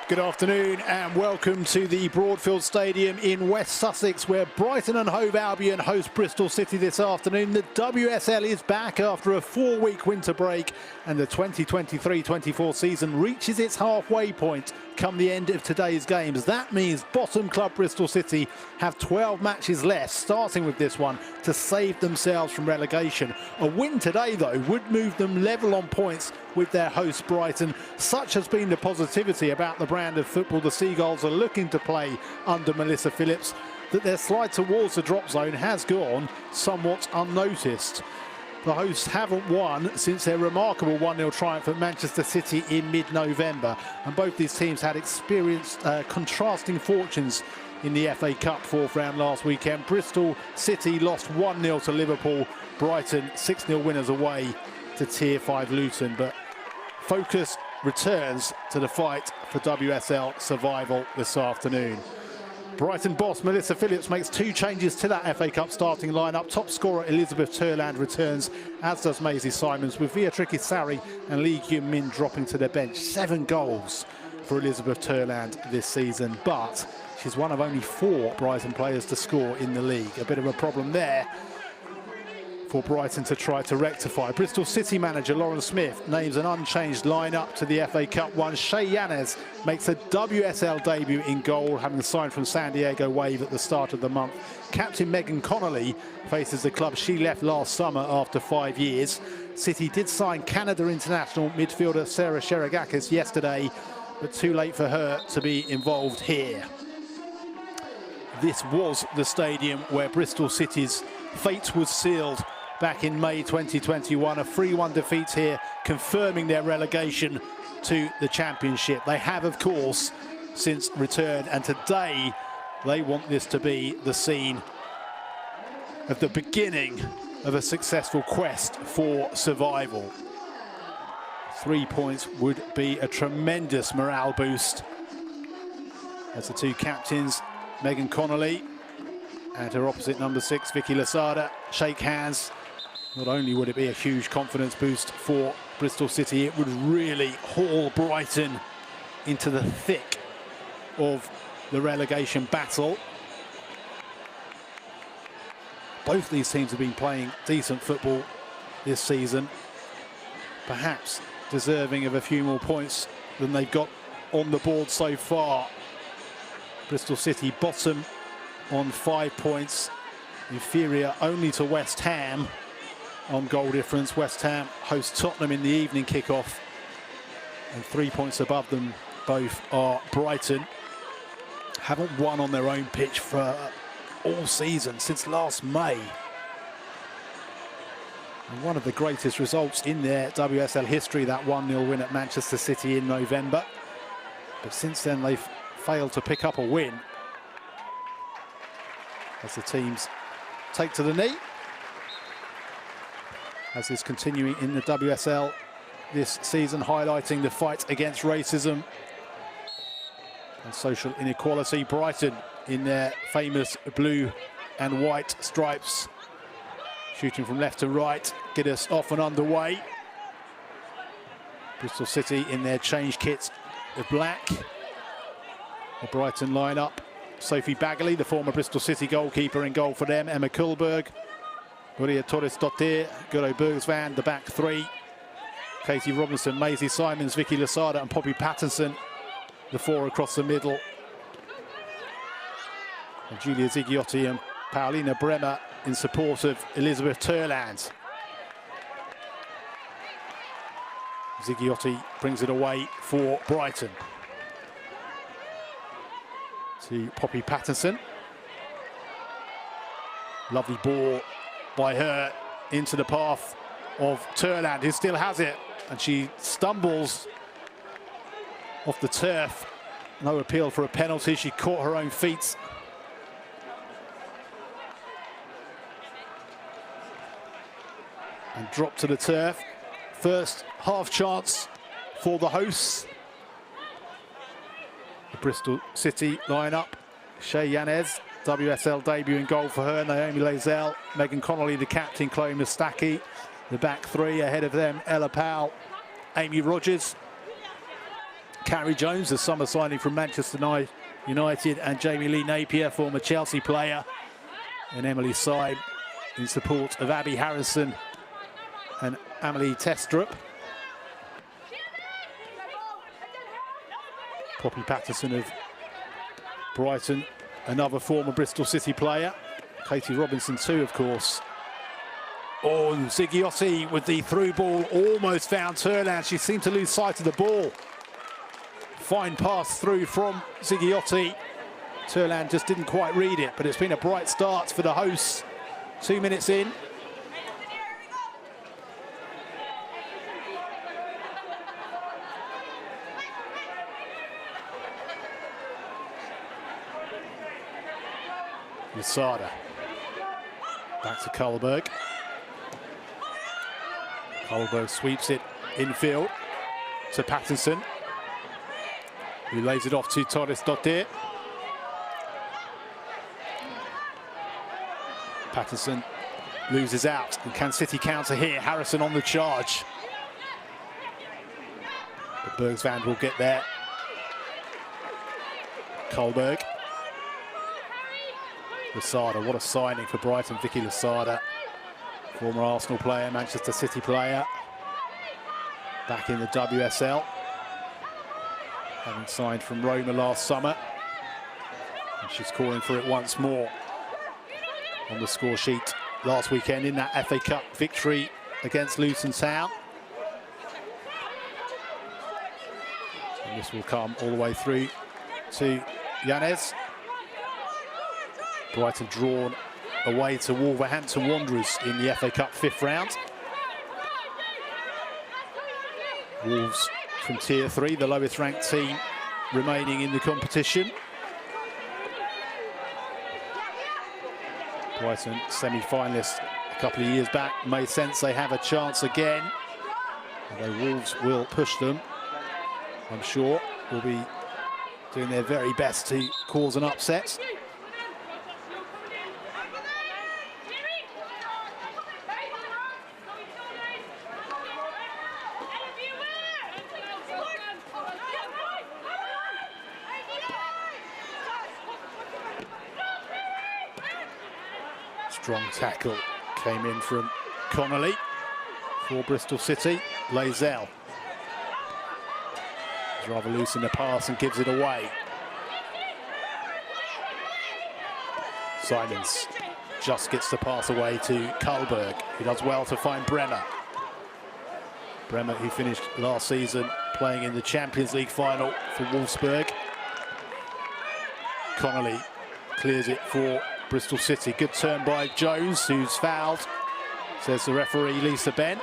Good afternoon and welcome to the Broadfield Stadium in West Sussex, where Brighton and Hove Albion host Bristol City this afternoon. The WSL is back after a 4-week winter break, and the 2023-24 season reaches its halfway point come the end of today's games. That means bottom club Bristol City have 12 matches left, starting with this one, to save themselves from relegation. A win today, though, would move them level on points with their host Brighton. Such has been the positivity about the brand of football the Seagulls are looking to play under Melissa Phillips, that their slide towards the drop zone has gone somewhat unnoticed. The hosts haven't won since their remarkable 1-0 triumph at Manchester City in mid-November, and both these teams had experienced contrasting fortunes in the FA Cup fourth round last weekend. Bristol City lost 1-0 to Liverpool, Brighton 6-0 winners away to Tier 5 Luton, but focus returns to the fight for WSL survival this afternoon. Brighton boss Melissa Phillips makes 2 changes to that FA Cup starting lineup. Top scorer Elizabeth Turland returns, as does Maisie Simons, with Beatrice Sarri and Lee Kyun Min dropping to their bench. 7 goals for Elizabeth Turland this season, but she's one of only 4 Brighton players to score in the league. A bit of a problem there for Brighton to try to rectify. Bristol City manager Lauren Smith names an unchanged lineup to the FA Cup one. Shea Yanez makes a WSL debut in goal, having signed from San Diego Wave at the start of the month. Captain Megan Connolly faces the club she left last summer after 5 years. City did sign Canada international midfielder Sarah Sheragakis yesterday, but too late for her to be involved here. This was the stadium where Bristol City's fate was sealed back in May 2021, a 3-1 defeat here, confirming their relegation to the Championship. They have, of course, since returned, and today they want this to be the scene of the beginning of a successful quest for survival. 3 points would be a tremendous morale boost, as the 2 captains, Megan Connolly and her opposite number 6, Vicky Losada, shake hands. Not only would it be a huge confidence boost for Bristol City, it would really haul Brighton into the thick of the relegation battle. Both these teams have been playing decent football this season, perhaps deserving of a few more points than they've got on the board so far. Bristol City bottom on 5 points, inferior only to West Ham on goal difference. West Ham host Tottenham in the evening kickoff, and 3 points above them both are Brighton. Haven't won on their own pitch for all season, since last May. And one of the greatest results in their WSL history, that 1-0 win at Manchester City in November. But since then they've failed to pick up a win, as the teams take to the knee, as is continuing in the WSL this season, highlighting the fight against racism and social inequality. Brighton in their famous blue and white stripes, shooting from left to right, get us off and underway. Bristol City in their change kits of black. The Brighton lineup: Sophie Bagley, the former Bristol City goalkeeper, in goal for them. Emma Kullberg, Maria Torres-Dottir, Guro Bergsvan, the back 3. Katie Robinson, Maisie Simons, Vicky Losada and Poppy Pattinson, the 4 across the middle. And Julia Zighiotti and Paulina Bremer in support of Elizabeth Turland. Zighiotti brings it away for Brighton to Poppy Pattinson. Lovely ball by her into the path of Turland, who still has it, and she stumbles off the turf. No appeal for a penalty. She caught her own feet. And dropped to the turf. First half chance for the hosts. The Bristol City lineup: Shea Yanez, WSL debut in goal for her, Naomi Lazelle, Megan Connolly, the captain, Chloe Mustaki. The back 3 ahead of them: Ella Powell, Amy Rogers, Carrie Jones, the summer signing from Manchester United, and Jamie Lee Napier, former Chelsea player, and Emily Syme in support of Abby Harrison and Amelie Testrup. Poppy Patterson of Brighton, another former Bristol City player. Katie Robinson too, of course. Oh, Zigiotti with the through ball, almost found Turland. She seemed to lose sight of the ball. Fine pass through from Zigiotti. Turland just didn't quite read it, but it's been a bright start for the hosts. 2 minutes in. Lusada. Back to Kullberg. Kullberg sweeps it infield to Patterson, who lays it off to Torres-Dottir. Patterson loses out, and can City counter here? Harrison on the charge. But Bergsvand will get there. Kullberg. Lusada, what a signing for Brighton, Vicky Lusada. Former Arsenal player, Manchester City player. Back in the WSL. Having signed from Roma last summer. And she's calling for it once more on the score sheet last weekend in that FA Cup victory against Luton Town. And this will come all the way through to Yanez. Brighton drawn away to Wolverhampton Wanderers in the FA Cup 5th round. Wolves from Tier 3, the lowest ranked team remaining in the competition. Brighton semi-finalists a couple of years back. Made sense they have a chance again. Although Wolves will push them, I'm sure, will be doing their very best to cause an upset. Strong tackle came in from Connolly for Bristol City. Lazell is rather loose in the pass and gives it away. Simons just gets the pass away to Kullberg. He does well to find Bremer. Bremer, who finished last season playing in the Champions League final for Wolfsburg. Connolly clears it for Bristol City. Good turn by Jones, who's fouled, says the referee Lisa Ben.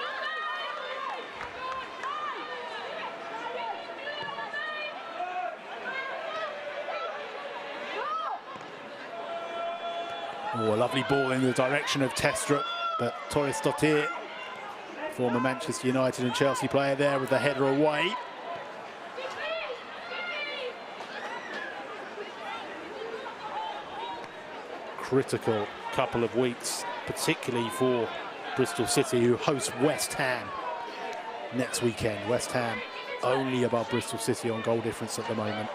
Oh, a lovely ball in the direction of Testrup, but Torres-Dottir, former Manchester United and Chelsea player, there with the header away. Critical couple of weeks, particularly for Bristol City, who host West Ham next weekend. West Ham only above Bristol City on goal difference at the moment.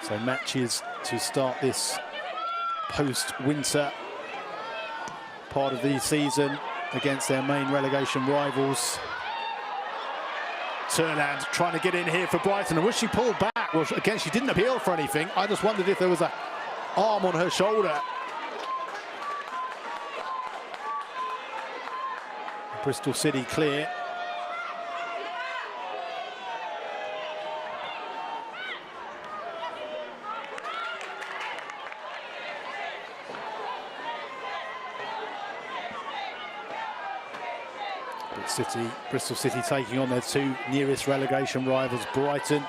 So matches to start this post-winter part of the season against their main relegation rivals. Turland trying to get in here for Brighton, and was she pulled back? Well, again, she didn't appeal for anything. I just wondered if there was a arm on her shoulder. Bristol City clear. Bristol City taking on their two nearest relegation rivals, Brighton,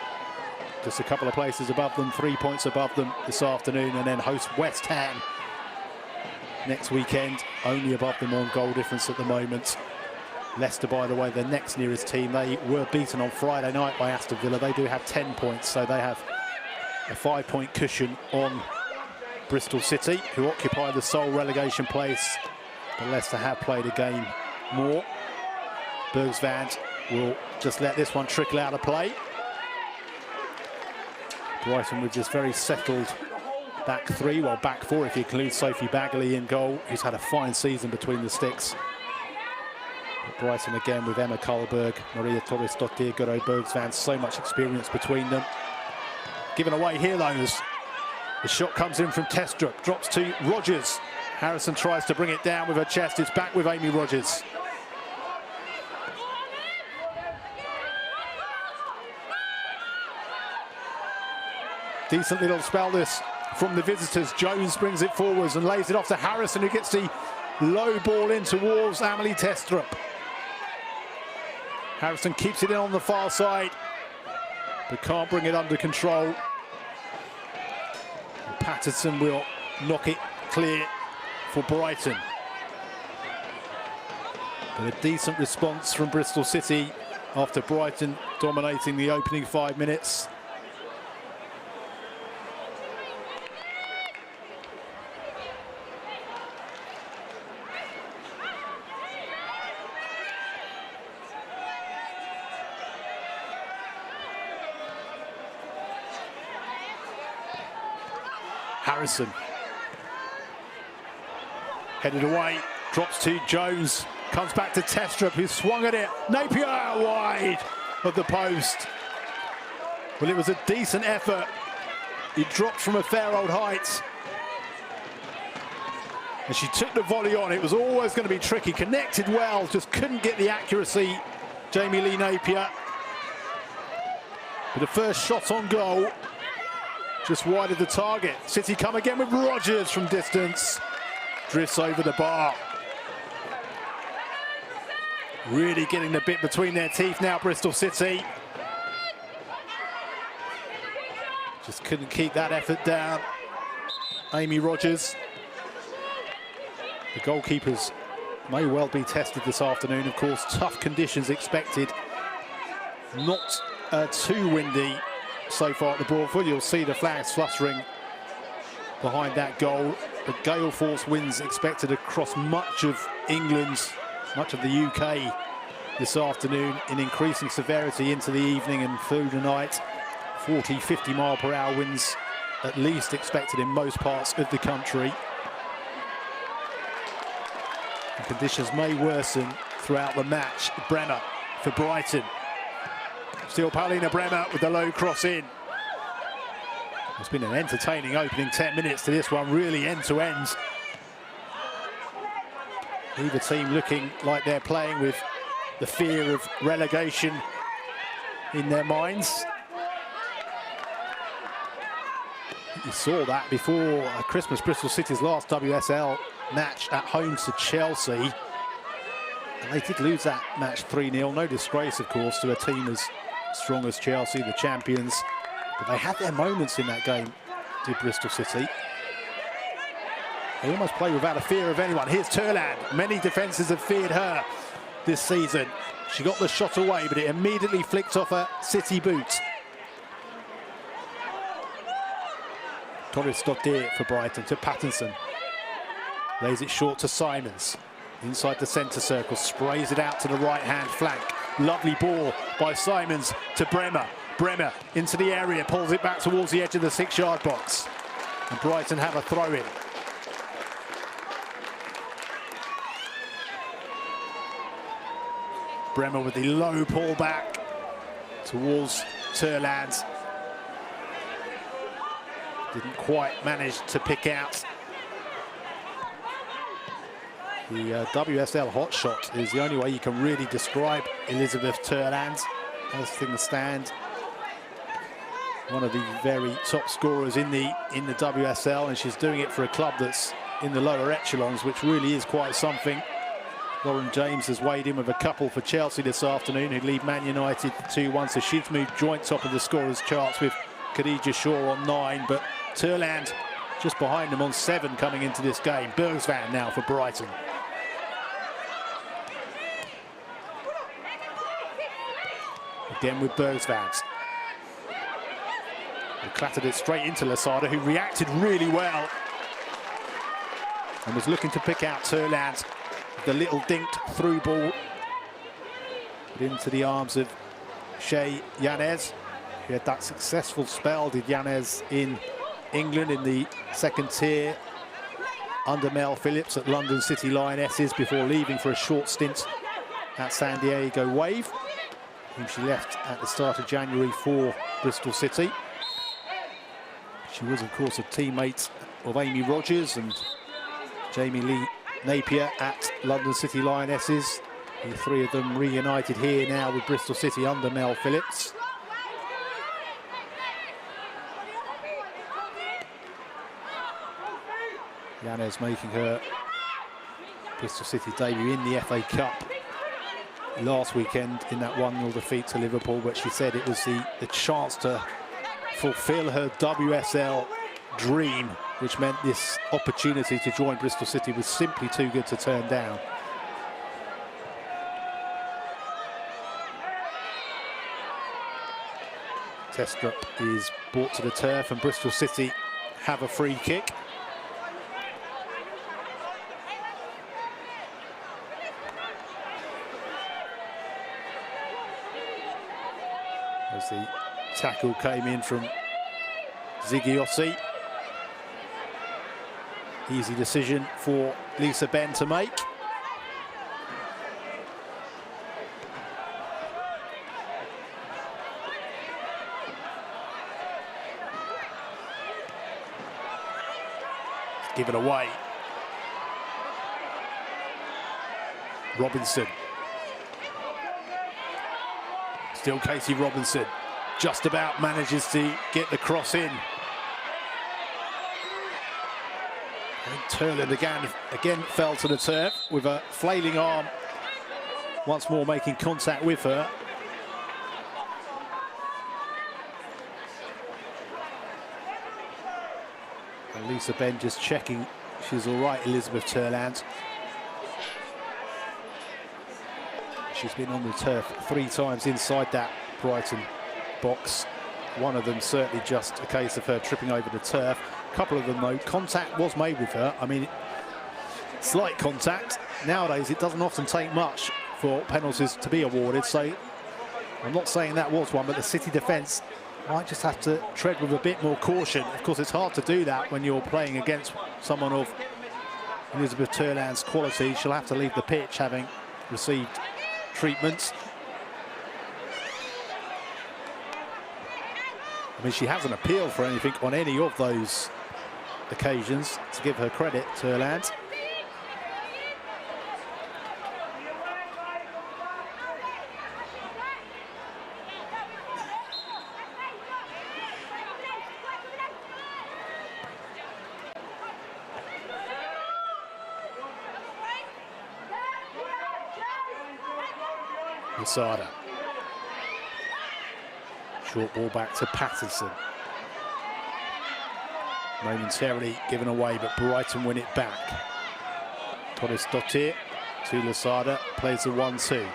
just a couple of places above them, 3 points above them this afternoon, and then host West Ham next weekend, only above them on goal difference at the moment. Leicester, by the way, the next nearest team, they were beaten on Friday night by Aston Villa. They do have 10 points, so they have a 5-point cushion on Bristol City, who occupy the sole relegation place. But Leicester have played a game more. Bergsvand will just let this one trickle out of play. Brighton with this very settled back three, well, back four if you include Sophie Bagley in goal, who's had a fine season between the sticks. But Brighton again with Emma Karlberg, Maria Torres-Dottir, Guro Bergsvand, so much experience between them. Given away here though, as the shot comes in from Testrup, drops to Rogers. Harrison tries to bring it down with her chest, it's back with Amy Rogers. Decent little spell this from the visitors. Jones brings it forwards and lays it off to Harrison, who gets the low ball in towards Amelie Testrup. Harrison keeps it in on the far side, but can't bring it under control. Patterson will knock it clear for Brighton. But a decent response from Bristol City after Brighton dominating the opening 5 minutes. Harrison headed away, drops to Jones, comes back to Testrup, who swung at it. Napier wide of the post. Well, it was a decent effort. He dropped from a fair old height, and she took the volley on. It was always going to be tricky. Connected well, just couldn't get the accuracy. Jamie Lee Napier. But the first shot on goal, just wide of the target. City come again with Rogers from distance. Drifts over the bar. Really getting the bit between their teeth now, Bristol City. Just couldn't keep that effort down. Amy Rogers. The goalkeepers may well be tested this afternoon. Of course, tough conditions expected. Not too windy so far at the Broadfield. You'll see the flags fluttering behind that goal. The gale force winds expected across much of England, much of the UK this afternoon, in increasing severity into the evening and through the night. 40, 50 mile per hour winds at least expected in most parts of the country. And conditions may worsen throughout the match. Bremer for Brighton. Still Paulina Bremer with the low cross in. It's been an entertaining opening 10 minutes to this one, really end to end. Either team looking like they're playing with the fear of relegation in their minds. You saw that before Christmas, Bristol City's last WSL match at home to Chelsea. And they did lose that match 3-0. No disgrace, of course, to a team as strong as Chelsea, the champions. But they had their moments in that game, did Bristol City. They almost play without a fear of anyone. Here's Turland. Many defences have feared her this season. She got the shot away, but it immediately flicked off a City boot. Torres-Dottir for Brighton to Pattinson. Lays it short to Simons. Inside the centre circle, sprays it out to the right-hand flank. Lovely ball by Simons to Bremer. Bremer into the area, pulls it back towards the edge of the 6-yard box. And Brighton have a throw-in. Bremer with the low pull back towards Turland. Didn't quite manage to pick out. The WSL hot shot is the only way you can really describe Elizabeth Turland. As things stand, one of the very top scorers in the WSL, and she's doing it for a club that's in the lower echelons, which really is quite something. Lauren James has weighed in with a couple for Chelsea this afternoon, who lead Man United 2-1, so she's moved joint top of the scorers charts with Khadija Shaw on 9, but Turland just behind them on 7 coming into this game. Bergsvand now for Brighton. Again with Bergsvand. He clattered it straight into Lasada, who reacted really well and was looking to pick out Turland. The little dinked through ball. Put into the arms of Shea Yanez. He had that successful spell, did Yanez, in England in the second tier under Mel Phillips at London City Lionesses before leaving for a short stint at San Diego Wave, whom she left at the start of January for Bristol City. She was, of course, a teammate of Amy Rogers and Jamie Lee Napier at London City Lionesses. The three of them reunited here now with Bristol City under Mel Phillips. Yanez making her Bristol City debut in the FA Cup last weekend in that 1-0 defeat to Liverpool, but she said it was the chance to fulfill her WSL dream, which meant this opportunity to join Bristol City was simply too good to turn down. Testrup is brought to the turf and Bristol City have a free kick. As the tackle came in from Zigiosi. Easy decision for Lisa Benn to make. Give it away. Robinson. Still Casey Robinson. Just about manages to get the cross in. And Turland again fell to the turf with a flailing arm, once more making contact with her. And Lisa Benn just checking she's all right, Elizabeth Turland. She's been on the turf 3 times inside that Brighton box. One of them certainly just a case of her tripping over the turf. A couple of them, though, contact was made with her. I mean, slight contact. Nowadays, it doesn't often take much for penalties to be awarded, so I'm not saying that was one, but the City defence might just have to tread with a bit more caution. Of course, it's hard to do that when you're playing against someone of Elizabeth Turland's quality. She'll have to leave the pitch having received treatments. I mean, she hasn't appealed for anything on any of those occasions, to give her credit, Turland. Masada. Short ball back to Patterson. Momentarily given away, but Brighton win it back. Torres Dottir to Lasada, plays the 1-2.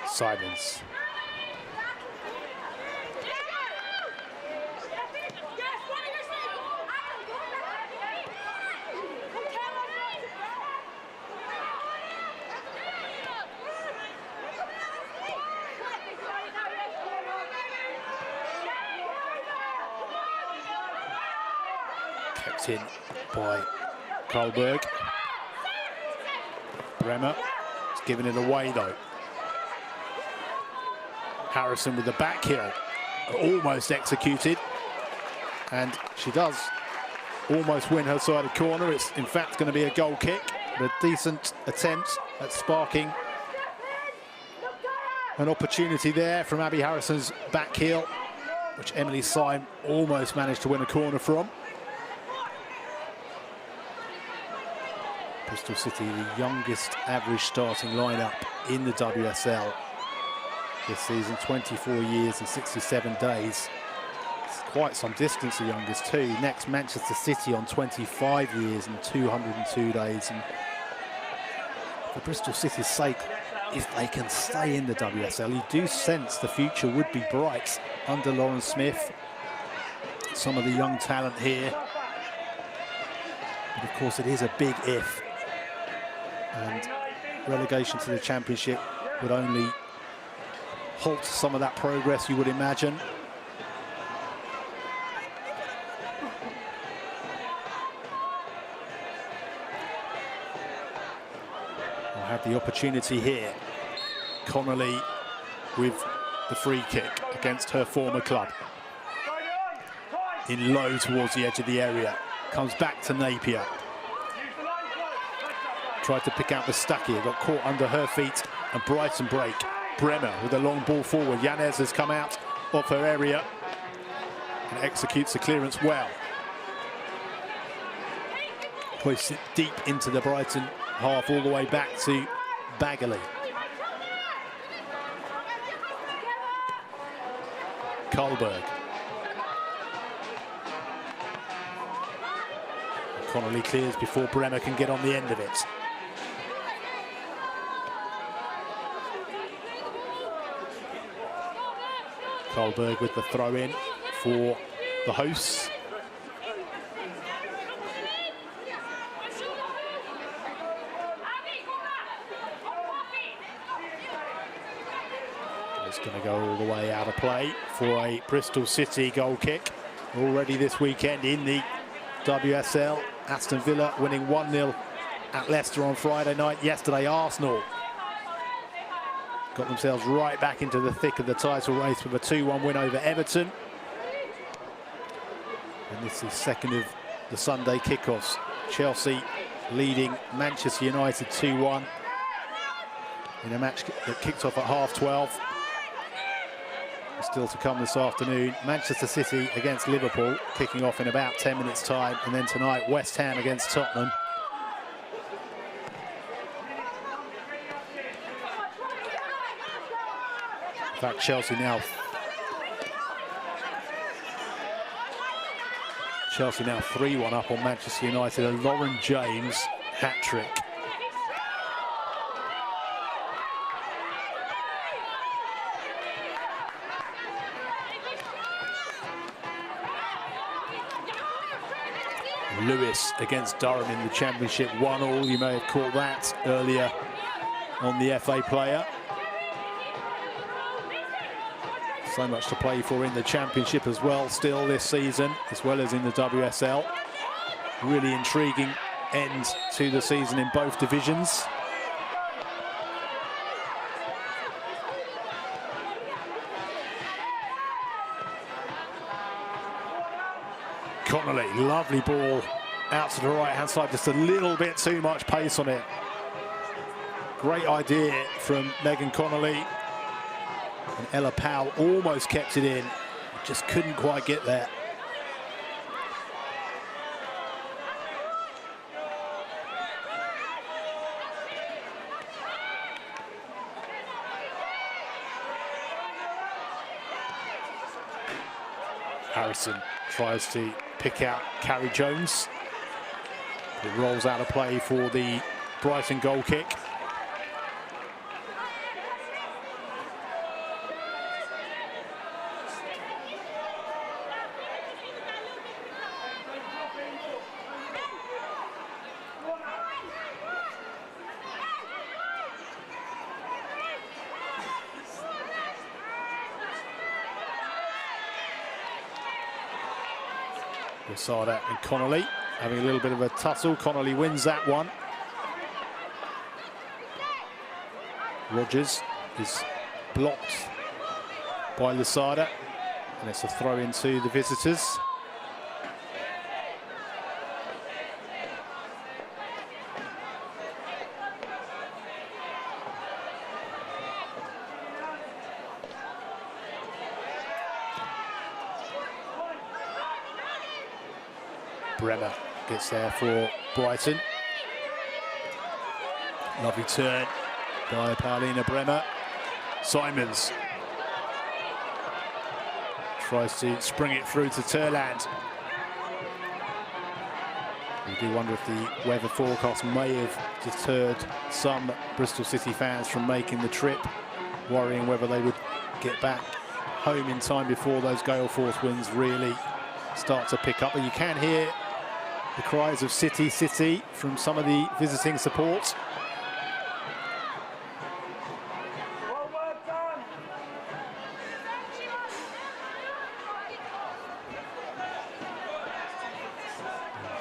Simons. Kept in by Karlberg. Bremer is giving it away though. Harrison with the back heel, almost executed, and she does almost win her side of corner. It's in fact going to be a goal kick, but a decent attempt at sparking an opportunity there from Abby Harrison's back heel, which Emily Syme almost managed to win a corner from. Bristol City, the youngest average starting lineup in the WSL this season, 24 years and 67 days. It's quite some distance, the youngest too. Next, Manchester City on 25 years and 202 days. And for Bristol City's sake, if they can stay in the WSL, you do sense the future would be bright under Lauren Smith some of the young talent here. But of course, it is a big if. And relegation to the Championship would only halt some of that progress, you would imagine. We'll have the opportunity here. Connolly with the free kick against her former club. In low towards the edge of the area. Comes back to Napier. Tried to pick out the Stuckey, got caught under her feet, and Brighton break. Bremer with a long ball forward. Yanez has come out of her area and executes the clearance well. Hoists it deep into the Brighton half, all the way back to Bagley. Karlberg. Connolly clears before Bremer can get on the end of it. Karlberg with the throw-in for the hosts. It's going to go all the way out of play for a Bristol City goal kick. Already this weekend in the WSL, Aston Villa winning 1-0 at Leicester on Friday night. Yesterday, Arsenal got themselves right back into the thick of the title race with a 2-1 win over Everton. And this is second of the Sunday kickoffs. Chelsea leading Manchester United 2-1 in a match that kicked off at half-12. Still to come this afternoon, Manchester City against Liverpool, kicking off in about 10 minutes' time. And then tonight, West Ham against Tottenham. In fact, Chelsea now 3-1 up on Manchester United. A Lauren James hat-trick. Lewis against Durham in the Championship, 1-1. You may have caught that earlier on the FA Player. So much to play for in the Championship as well still this season, as well as in the WSL. Really intriguing end to the season in both divisions. Connolly, lovely ball out to the right-hand side, just a little bit too much pace on it. Great idea from Megan Connolly. And Ella Powell almost kept it in, just couldn't quite get there. Harrison tries to pick out Carrie Jones. It rolls out of play for the Brighton goal kick. Sada and Connolly having a little bit of a tussle. Connolly wins that one. Rogers is blocked by Lasada, and it's a throw into the visitors. Bremer gets there for Brighton. Lovely turn by Paulina Bremer. Simons tries to spring it through to Turland. We do wonder if the weather forecast may have deterred some Bristol City fans from making the trip, worrying whether they would get back home in time before those gale force winds really start to pick up, and you can hear the cries of City, City from some of the visiting support.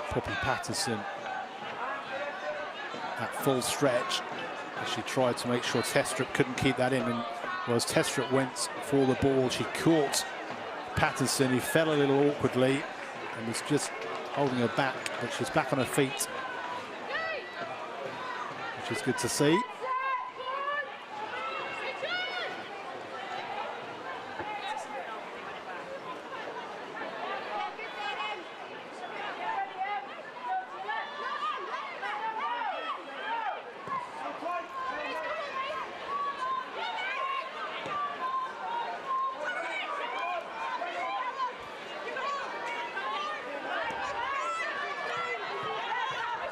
Poppy Patterson at full stretch as she tried to make sure Testrup couldn't keep that in, and as Testrup went for the ball, she caught Patterson, who fell a little awkwardly and was just holding her back, but she's back on her feet, which is good to see.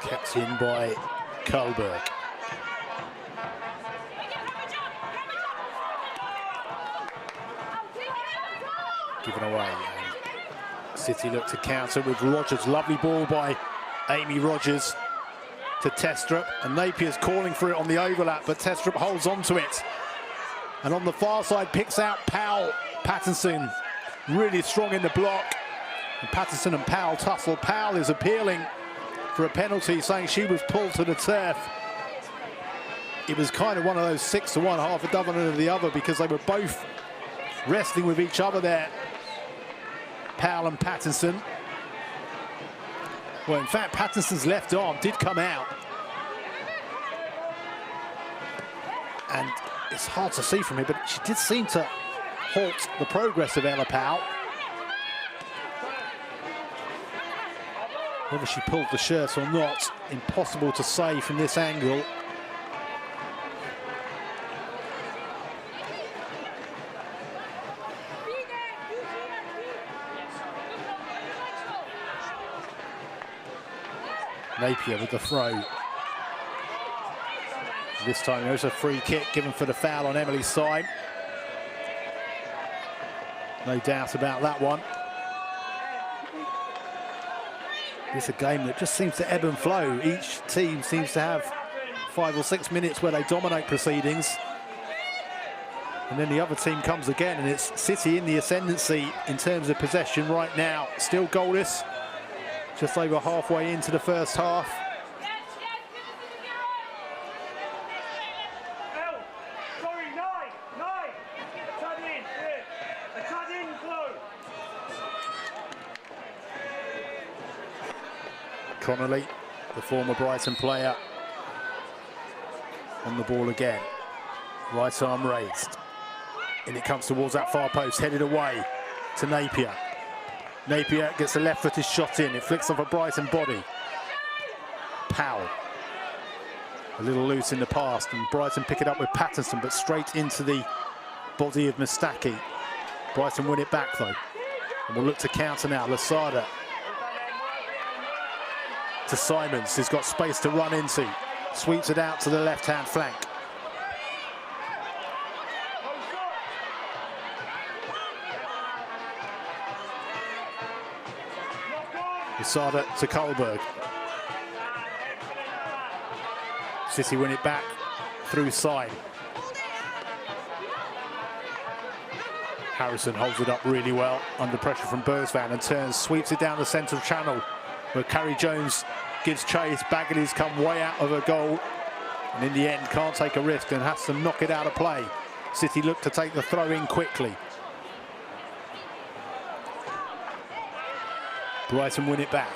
Kept in by Kohlberg. Given away. And City look to counter with Rogers. Lovely ball by Amy Rogers to Testrup. And Napier's calling for it on the overlap, but Testrup holds on to it. And on the far side picks out Powell. Patterson really strong in the block. And Patterson and Powell tussle. Powell is appealing for a penalty, saying she was pulled to the turf. It was kind of one of those 6-1, half a dozen of the other, because they were both wrestling with each other there, Powell and Patterson. Well, in fact, Patterson's left arm did come out, and it's hard to see from here, but she did seem to halt the progress of Ella Powell. Whether she pulled the shirt or not, impossible to say from this angle. Napier with the throw. This time there's a free kick given for the foul on Emily's side. No doubt about that one. It's a game that just seems to ebb and flow. Each team seems to have 5 or 6 minutes where they dominate proceedings, and then the other team comes again, and it's City in the ascendancy in terms of possession right now. Still goalless, just over halfway into the first half. Connolly, the former Brighton player, on the ball again. Right arm raised. And it comes towards that far post, headed away to Napier. Napier gets a left-footed shot in. It flicks off a Brighton body. Powell. A little loose in the past, and Brighton pick it up with Patterson, but straight into the body of Mustaki. Brighton win it back, though. And we'll look to counter now. Lasada to Simons, who's got space to run into. Sweeps it out to the left-hand flank. Lasada to Kohlberg. City win it back through side. Harrison holds it up really well under pressure from Bursvan and turns, sweeps it down the central channel, where Carrie Jones gives chase. Bagley's come way out of her goal, and in the end can't take a risk and has to knock it out of play. City look to take the throw in quickly. Brighton win it back.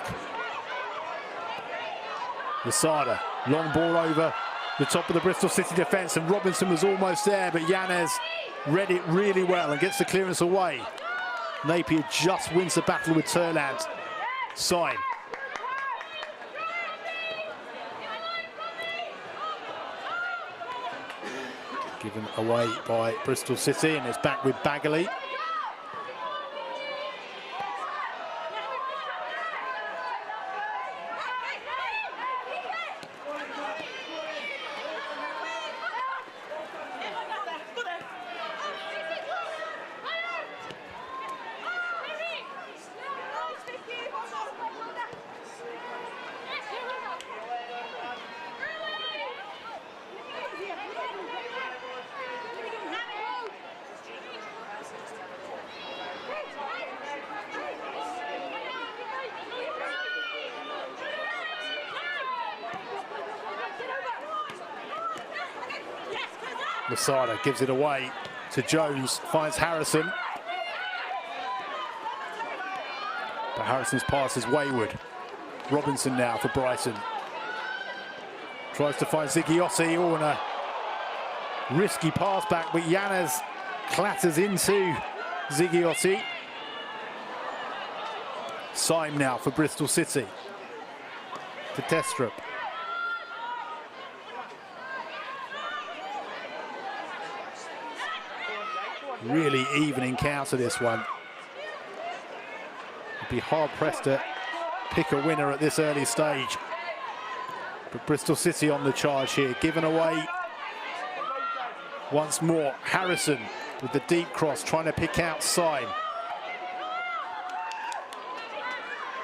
Lasada, long ball over the top of the Bristol City defence, and Robinson was almost there, but Yanez read it really well and gets the clearance away. Napier just wins the battle with Turland. Sign. Given away by Bristol City, and it's back with Bagley. Lasada gives it away to Jones, finds Harrison. But Harrison's pass is wayward. Robinson now for Brighton. Tries to find Zigiotti, oh, and a risky pass back, but Yanez clatters into Zigiotti. Syme now for Bristol City. To Testrup. Really even encounter, this one. It'd be hard-pressed to pick a winner at this early stage. But Bristol City on the charge here, given away once more. Harrison with the deep cross, trying to pick out Syme.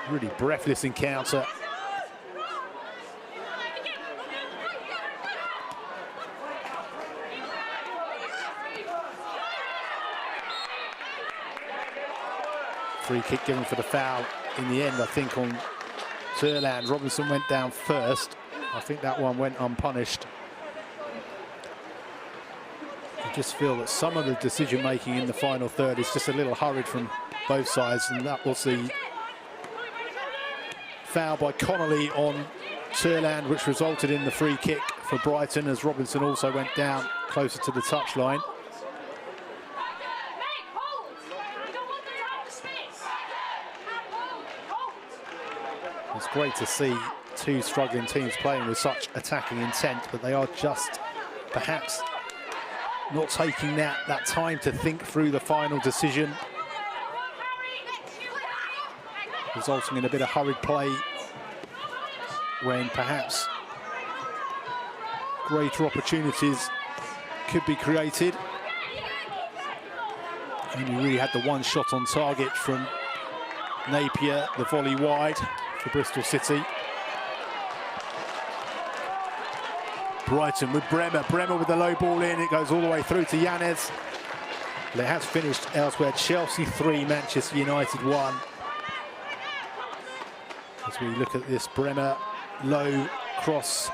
Really breathless encounter. Free kick given for the foul in the end, I think, on Turland. Robinson went down first. I think that one went unpunished. I just feel that some of the decision-making in the final third is just a little hurried from both sides, and that was the foul by Connolly on Turland, which resulted in the free kick for Brighton, as Robinson also went down closer to the touchline. It's great to see two struggling teams playing with such attacking intent, but they are just perhaps not taking that time to think through the final decision, resulting in a bit of hurried play when perhaps greater opportunities could be created. Only really had the one shot on target from Napier, the volley wide for Bristol City. Brighton with Bremer. Bremer with the low ball in. It goes all the way through to Yanez. It has finished elsewhere. Chelsea 3, Manchester United 1. As we look at this, Bremer low cross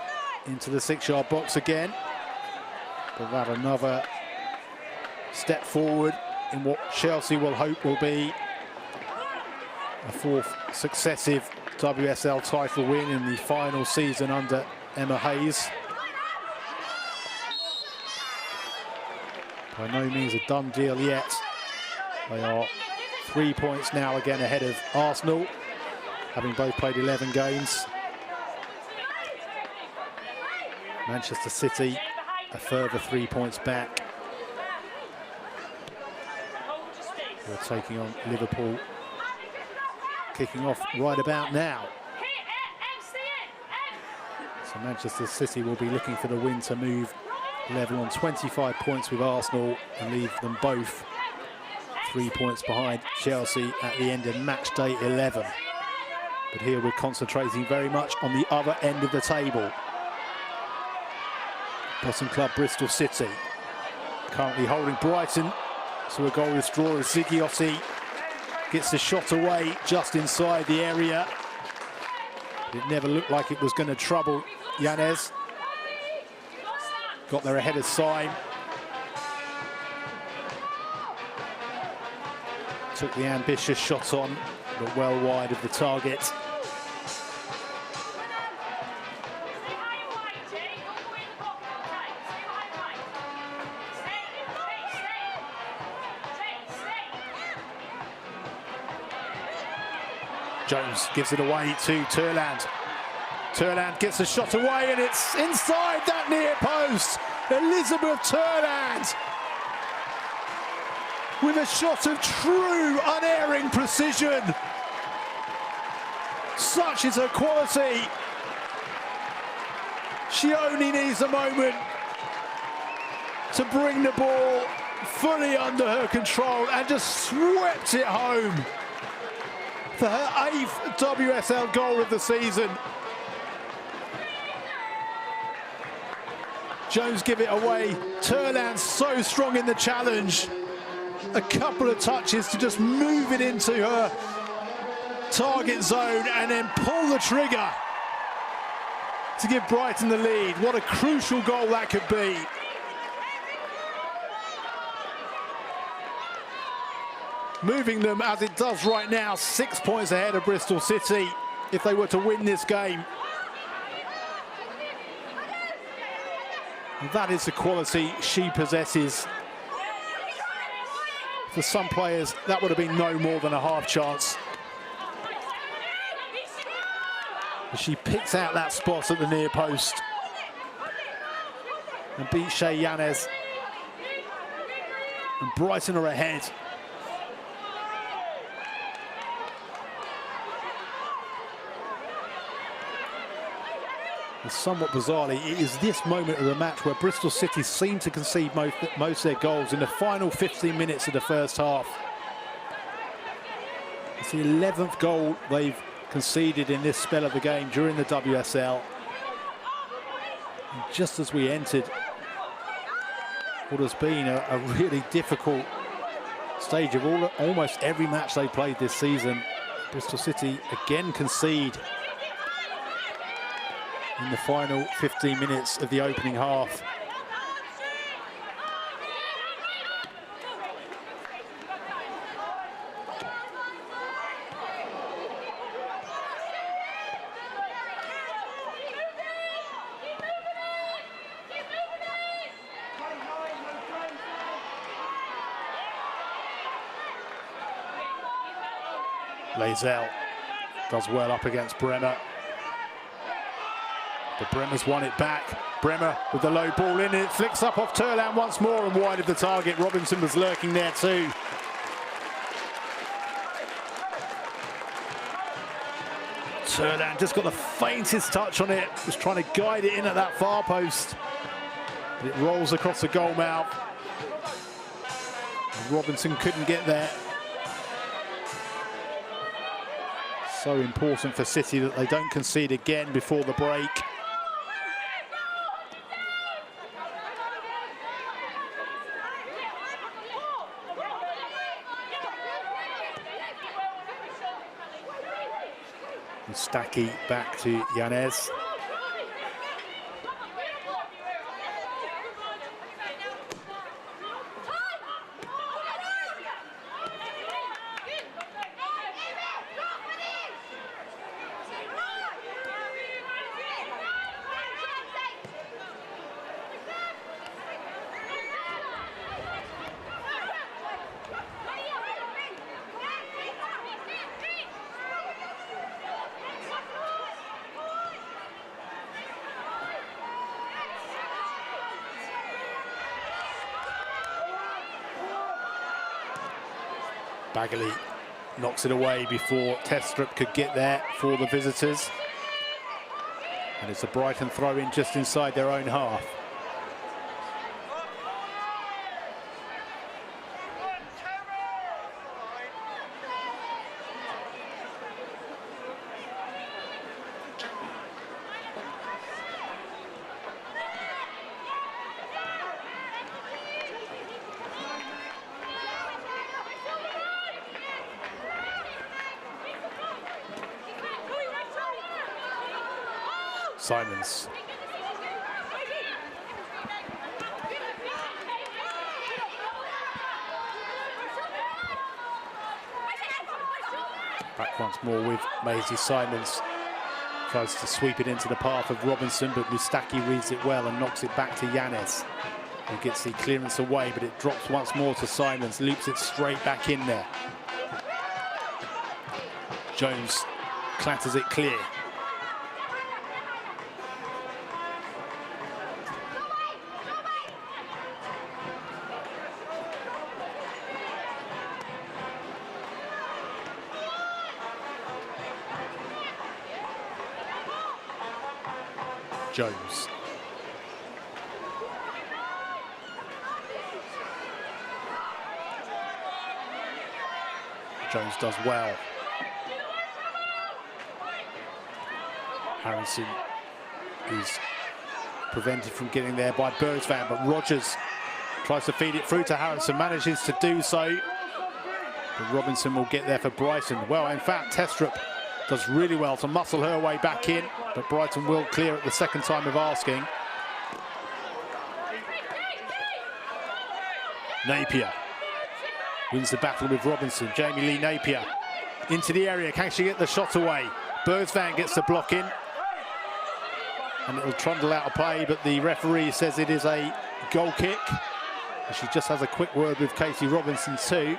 into the 6-yard box again. But that another step forward in what Chelsea will hope will be a 4th successive WSL title win in the final season under Emma Hayes. By no means a done deal yet. They are 3 points now again ahead of Arsenal, having both played 11 games. Manchester City a further 3 points back. We're taking on Liverpool, kicking off right about now. So Manchester City will be looking for the win to move level on 25 points with Arsenal and leave them both 3 points behind Chelsea at the end of match day 11. But here we're concentrating very much on the other end of the table. Bottom club Bristol City currently holding Brighton to a goalless draw as Zigiotti gets the shot away just inside the area. It never looked like it was going to trouble Yanez. Got there ahead of Syme. Took the ambitious shot on, but well wide of the target. Jones gives it away to Turland. Turland gets the shot away and it's inside that near post. Elizabeth Turland with a shot of true unerring precision. Such is her quality. She only needs a moment to bring the ball fully under her control and just swept it home for her 8th WSL goal of the season. Jones give it away. Turland so strong in the challenge. A couple of touches to just move it into her target zone and then pull the trigger to give Brighton the lead. What a crucial goal that could be. moving them as it does right now, 6 points ahead of Bristol City if they were to win this game. And that is the quality she possesses. For some players, that would have been no more than a half chance. She picks out that spot at the near post and beats Shea Yanez. And Brighton are ahead. And somewhat bizarrely, it is this moment of the match where Bristol City seem to concede most of their goals in the final 15 minutes of the first half. It's the 11th goal they've conceded in this spell of the game during the WSL. And just as we entered what has been a really difficult stage of almost every match they played this season, Bristol City again concede in the final 15 minutes of the opening half. Lazell does well up against Bremer. But Bremer's won it back. Bremer with the low ball in it, flicks up off Turlan once more and wide of the target. Robinson was lurking there too. Turlan just got the faintest touch on it, was trying to guide it in at that far post. But it rolls across the goal mouth. Robinson couldn't get there. So important for City that they don't concede again before the break. Stacky back to Yanez. Bagley knocks it away before Testrup could get there for the visitors. And it's a Brighton throw-in just inside their own half. Simons. Back once more with Maisie. Simons tries to sweep it into the path of Robinson, but Mustaki reads it well and knocks it back to Yanez, who gets the clearance away, but it drops once more to Simons, loops it straight back in there. Jones clatters it clear. Jones. Jones does well. Harrison is prevented from getting there by Bergsvan, but Rogers tries to feed it through to Harrison, manages to do so. But Robinson will get there for Brighton. Well, in fact, Testrup does really well to muscle her way back in, but Brighton will clear it the second time of asking. Napier. Wins the battle with Robinson. Jamie Lee Napier into the area. Can she get the shot away? Bergsvan gets the block in. And it'll trundle out of play, but the referee says it is a goal kick. And she just has a quick word with Casey Robinson too.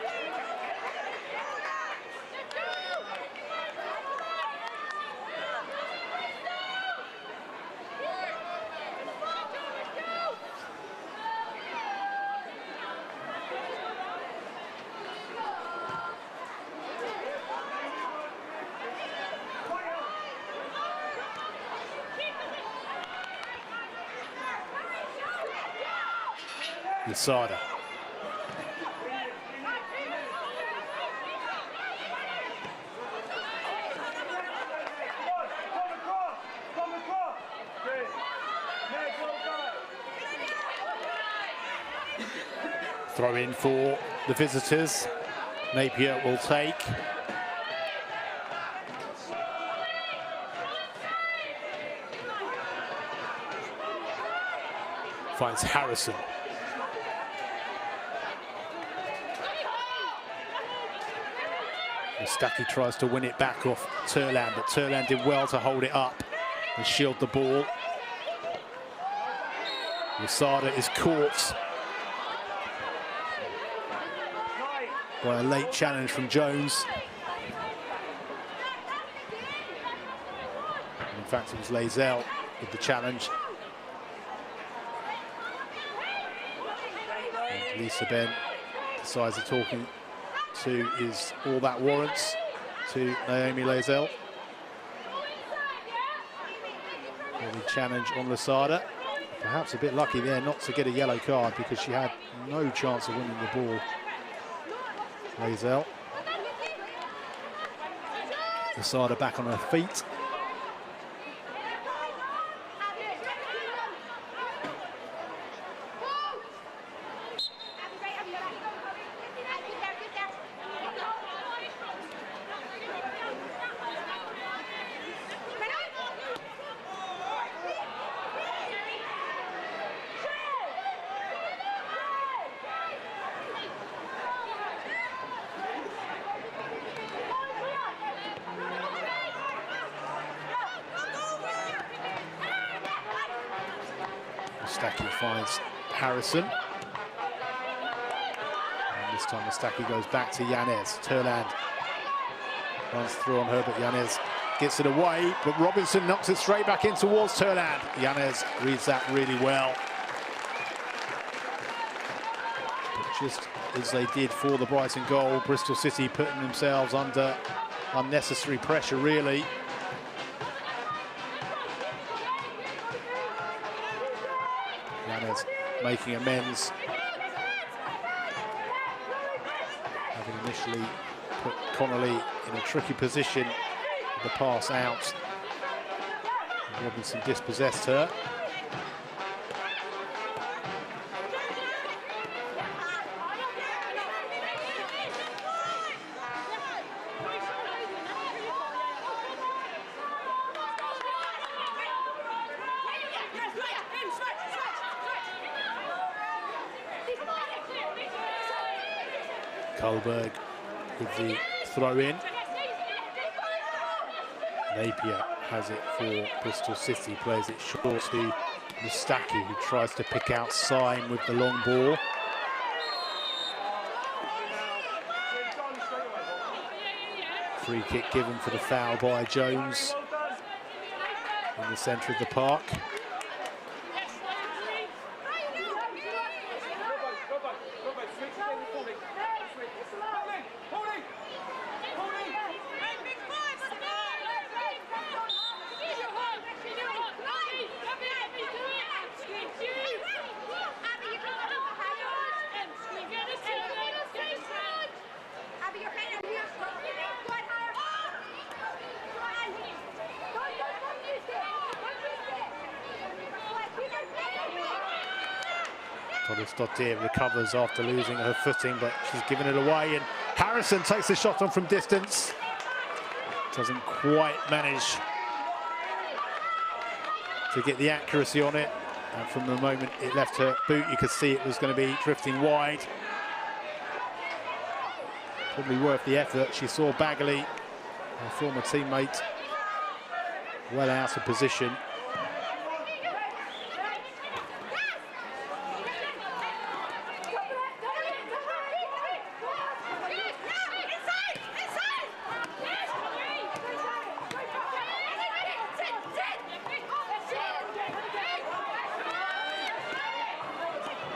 Lasada. Throw in for the visitors. Napier will take. Finds Harrison. Mustaki tries to win it back off Turland, but Turland did well to hold it up and shield the ball. Lasada is caught by a late challenge from Jones. In fact, it was Lazell with the challenge. And Lisa Ben decides to talking to is all that warrants to Naomi Lazell. The challenge on Lasada. Perhaps a bit lucky there not to get a yellow card because she had no chance of winning the ball. Lazell. Lasada back on her feet. Mustaki finds Harrison. And this time Mustaki goes back to Yanez. Turland runs through on her, but Yanez gets it away. But Robinson knocks it straight back in towards Turland. Yanez reads that really well. But just as they did for the Brighton goal, Bristol City putting themselves under unnecessary pressure, really. Yanez making amends, having initially put Connolly in a tricky position with the pass out. And Robinson dispossessed her. Kohlberg with the throw-in. Napier has it for Bristol City, plays it short to Mustaki, who tries to pick out Syme with the long ball. Free kick given for the foul by Jones in the centre of the park. Dottir recovers after losing her footing, but she's given it away, and Harrison takes the shot on from distance. Doesn't quite manage to get the accuracy on it, and from the moment it left her boot, you could see it was going to be drifting wide. Probably worth the effort. She saw Bagley, her former teammate, well out of position.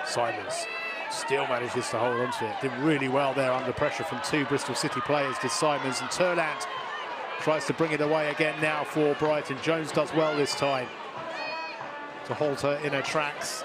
Simons still manages to hold on to it. Did really well there under pressure from two Bristol City players, did Simons, and Turland tries to bring it away again now for Brighton. Jones does well this time to halt her in her tracks.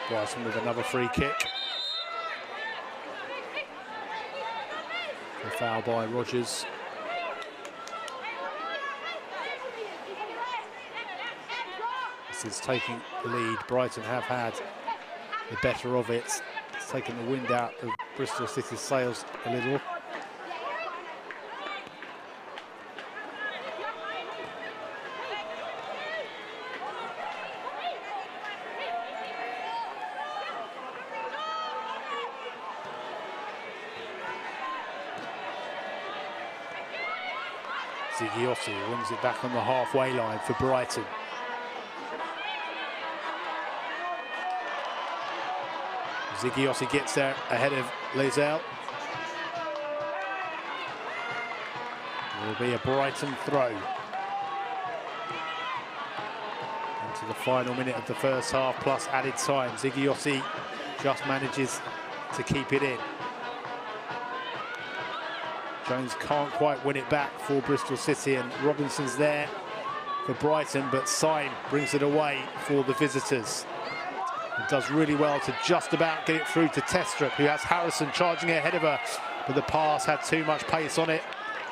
Brighton with another free kick. A foul by Rogers. This is taking the lead. Brighton have had the better of it. It's taken the wind out of Bristol City's sails a little. Ziggy wins it back on the halfway line for Brighton. Ziggy gets there ahead of Lazelle. It will be a Brighton throw. Into the final minute of the first half plus added time. Ziggy just manages to keep it in. Jones can't quite win it back for Bristol City, and Robinson's there for Brighton, but Syme brings it away for the visitors. And does really well to just about get it through to Testrup, who has Harrison charging ahead of her, but the pass had too much pace on it,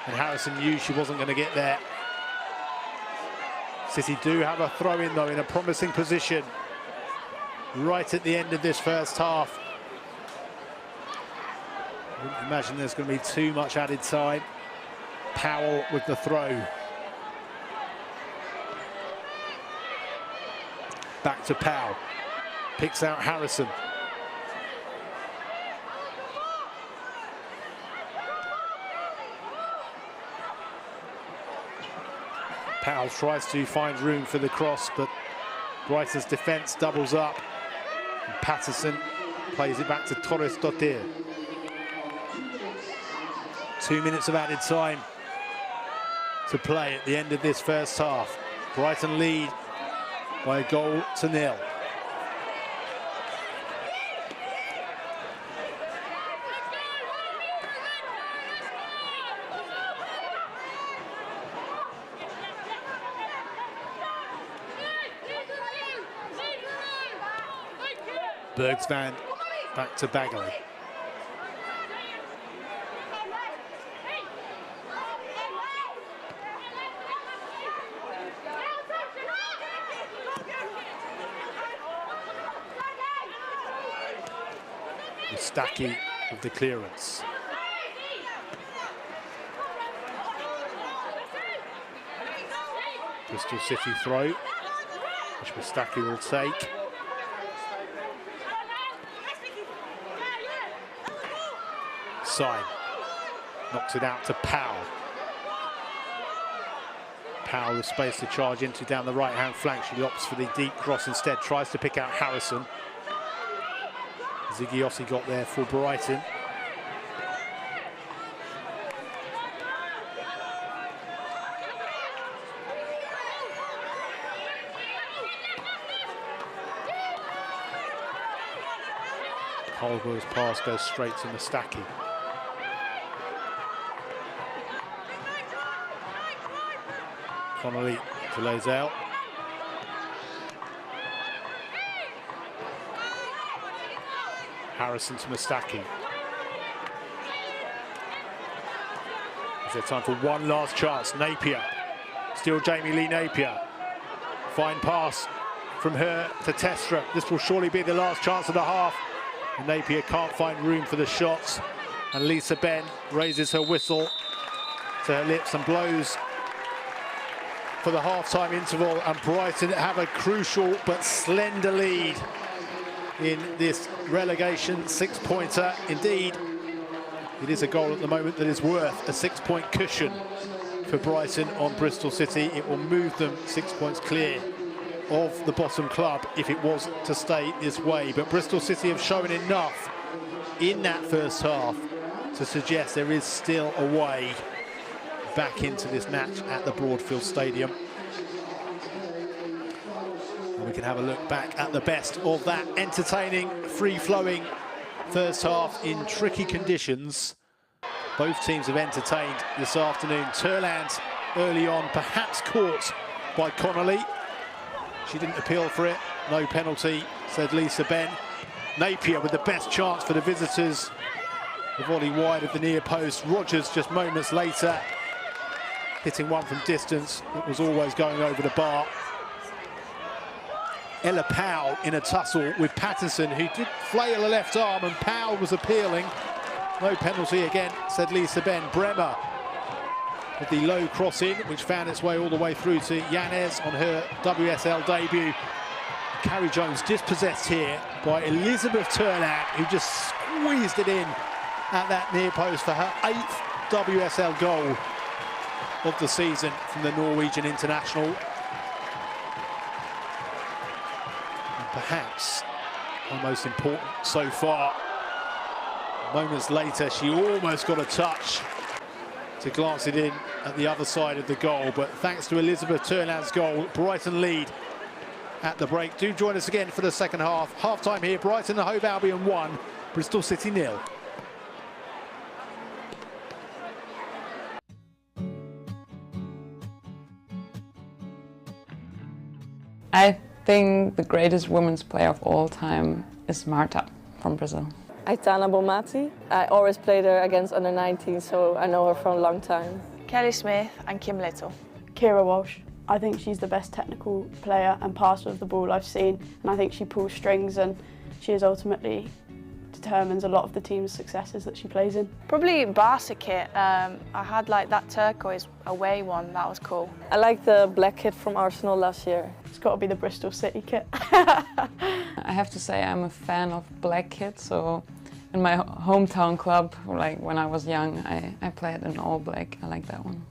and Harrison knew she wasn't going to get there. City do have a throw-in, though, in a promising position right at the end of this first half. I wouldn't imagine there's going to be too much added time. Powell with the throw. Back to Powell. Picks out Harrison. Powell tries to find room for the cross, but Brighton's defence doubles up. And Patterson plays it back to Torres Dottir. 2 minutes of added time to play at the end of this first half. Brighton lead by a goal to nil. Bergsvan back to Bagley. Stacky with the clearance. Bristol City throw, which Stacky will take. Syme knocks it out to Powell. Powell with space to charge into down the right-hand flank. She opts for the deep cross instead, tries to pick out Harrison. Ziggy got there for Brighton. Caldwell's pass goes straight to Mustaki. Connolly to Lazelle. Harrison to Mustaki. Is there time for one last chance? Napier, still Jamie Lee Napier. Fine pass from her to Testra. This will surely be the last chance of the half. And Napier can't find room for the shots. And Lisa Benn raises her whistle to her lips and blows for the half-time interval. And Brighton have a crucial but slender lead in this relegation six-pointer. Indeed, it is a goal at the moment that is worth a 6-point cushion for Brighton on Bristol City. It will move them 6 points clear of the bottom club if it was to stay this way. But Bristol City have shown enough in that first half to suggest there is still a way back into this match at the Broadfield Stadium. And we can have a look back at the best of that entertaining, free-flowing first half in tricky conditions. Both teams have entertained this afternoon. Turland early on, perhaps caught by Connolly. She didn't appeal for it. No penalty, said Lisa Benn. Napier with the best chance for the visitors. The volley wide of the near post. Rogers just moments later hitting one from distance. It was always going over the bar. Ella Powell in a tussle with Patterson, who did flail a left arm, and Powell was appealing. No penalty again, said Lisa Benn. Bremer with the low cross in, which found its way all the way through to Yanez on her WSL debut. Carrie Jones dispossessed here by Elizabeth Turland, who just squeezed it in at that near post for her 8th WSL goal of the season from the Norwegian international. And perhaps the most important so far. Moments later, she almost got a touch to glance it in at the other side of the goal, but thanks to Elizabeth Turland's goal, Brighton lead at the break. Do join us again for the second half. Half-time here, Brighton and Hove Albion 1, Bristol City 0. I think the greatest women's player of all time is Marta from Brazil. Aitana Bomati. I always played her against under 19, so I know her for a long time. Kelly Smith and Kim Little. Kira Walsh. I think she's the best technical player and passer of the ball I've seen, and I think she pulls strings, and she is ultimately determines a lot of the team's successes that she plays in. Probably Barca kit. I had like that turquoise away one, that was cool. I like the black kit from Arsenal last year. It's got to be the Bristol City kit. I have to say I'm a fan of black kit, so in my hometown club, like when I was young, I played in all black. I like that one.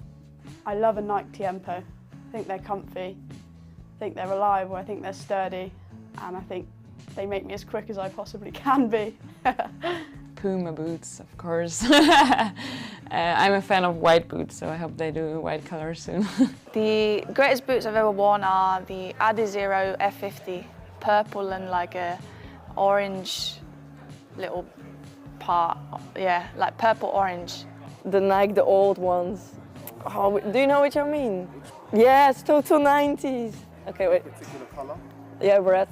I love a Nike Tiempo. I think they're comfy, I think they're reliable, I think they're sturdy, and I think they make me as quick as I possibly can be. Puma boots, of course. I'm a fan of white boots, so I hope they do white color soon. The greatest boots I've ever worn are the Adizero F50, purple and like a orange little part, yeah, like purple orange. The Nike, the old ones. Oh, do you know which I mean? Yes, total 90s. Okay, wait. Particular colour? Yeah, red.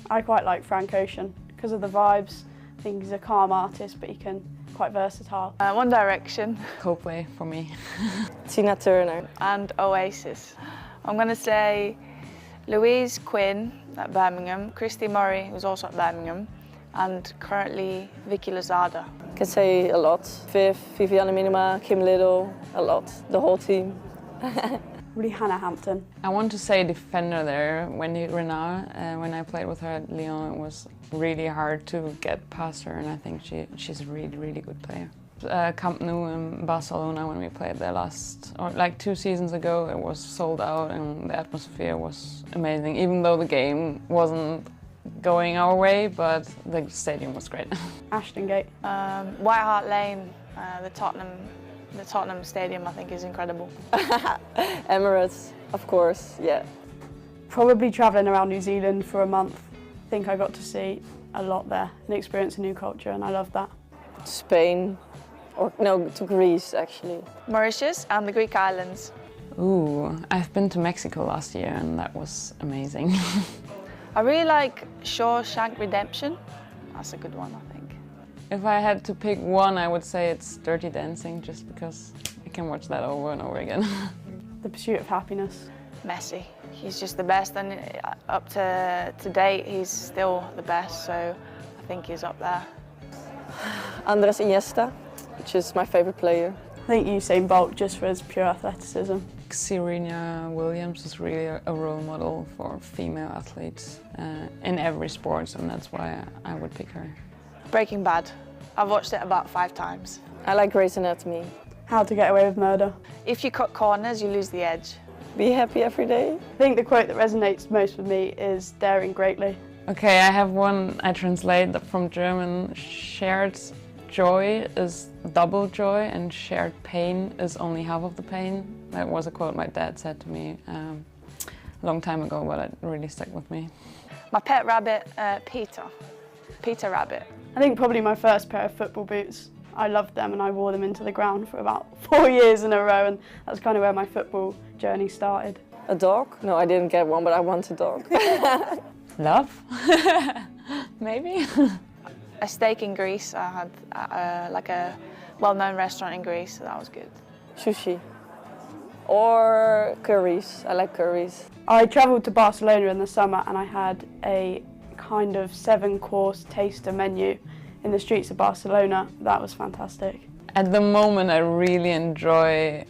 I quite like Frank Ocean because of the vibes. I think he's a calm artist, but he can quite versatile. One Direction. Coldplay for me. Tina Turner. And Oasis. I'm going to say Louise Quinn at Birmingham, Christy Murray, who's also at Birmingham, and currently Vicky Lozada. Can say a lot. Viv, Viviana Minima, Kim Little, a lot. The whole team. Really Hannah Hampton. I want to say defender there, Wendy Renard. When I played with her at Lyon, it was really hard to get past her, and I think she's a really, really good player. Camp Nou in Barcelona, when we played there like 2 seasons ago, it was sold out and the atmosphere was amazing, even though the game wasn't going our way, but the stadium was great. Ashton Gate. White Hart Lane, the Tottenham Stadium, I think is incredible. Emirates, of course, yeah. Probably travelling around New Zealand for a month. I think I got to see a lot there and experience a new culture, and I love that. Spain, or no, to Greece actually. Mauritius and the Greek islands. Ooh, I've been to Mexico last year and that was amazing. I really like Shawshank Redemption. That's a good one, I think. If I had to pick one, I would say it's Dirty Dancing, just because I can watch that over and over again. The Pursuit of Happiness. Messi. He's just the best, and up to date, he's still the best, so I think he's up there. Andres Iniesta, which is my favourite player. I think Usain Bolt, just for his pure athleticism. Serena Williams is really a role model for female athletes in every sport, and that's why I would pick her. Breaking Bad. I've watched it about 5 times. I like Grey's Anatomy. How to Get Away with Murder. If you cut corners, you lose the edge. Be happy every day. I think the quote that resonates most with me is daring greatly. Okay, I have one I translate from German. Shared joy is double joy, and shared pain is only half of the pain. That was a quote my dad said to me a long time ago, but it really stuck with me. My pet rabbit, Peter Rabbit. I think probably my first pair of football boots. I loved them and I wore them into the ground for about 4 years in a row, and that's kind of where my football journey started. A dog? No, I didn't get one, but I want a dog. Love? Maybe? A steak in Greece. I had like a well-known restaurant in Greece, so that was good. Sushi. Or curries. I like curries. I travelled to Barcelona in the summer and I had a kind of 7-course taster menu in the streets of Barcelona. That was fantastic. At the moment I really enjoy,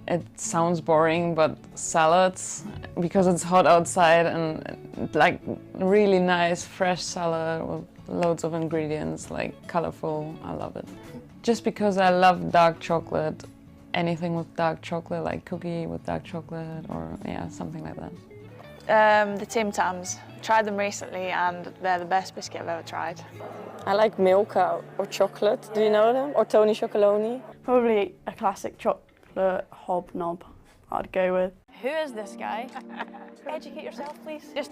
it sounds boring, but salads, because it's hot outside, and like really nice fresh salad with loads of ingredients, like colorful. I love it. Just because I love dark chocolate, anything with dark chocolate, like cookie with dark chocolate, or yeah, something like that. The Tim Tams. Tried them recently and they're the best biscuit I've ever tried. I like Milka or chocolate. Do you know them? Or Tony Chocoloni? Probably a classic chocolate hobnob I'd go with. Who is this guy? Educate yourself, please. Just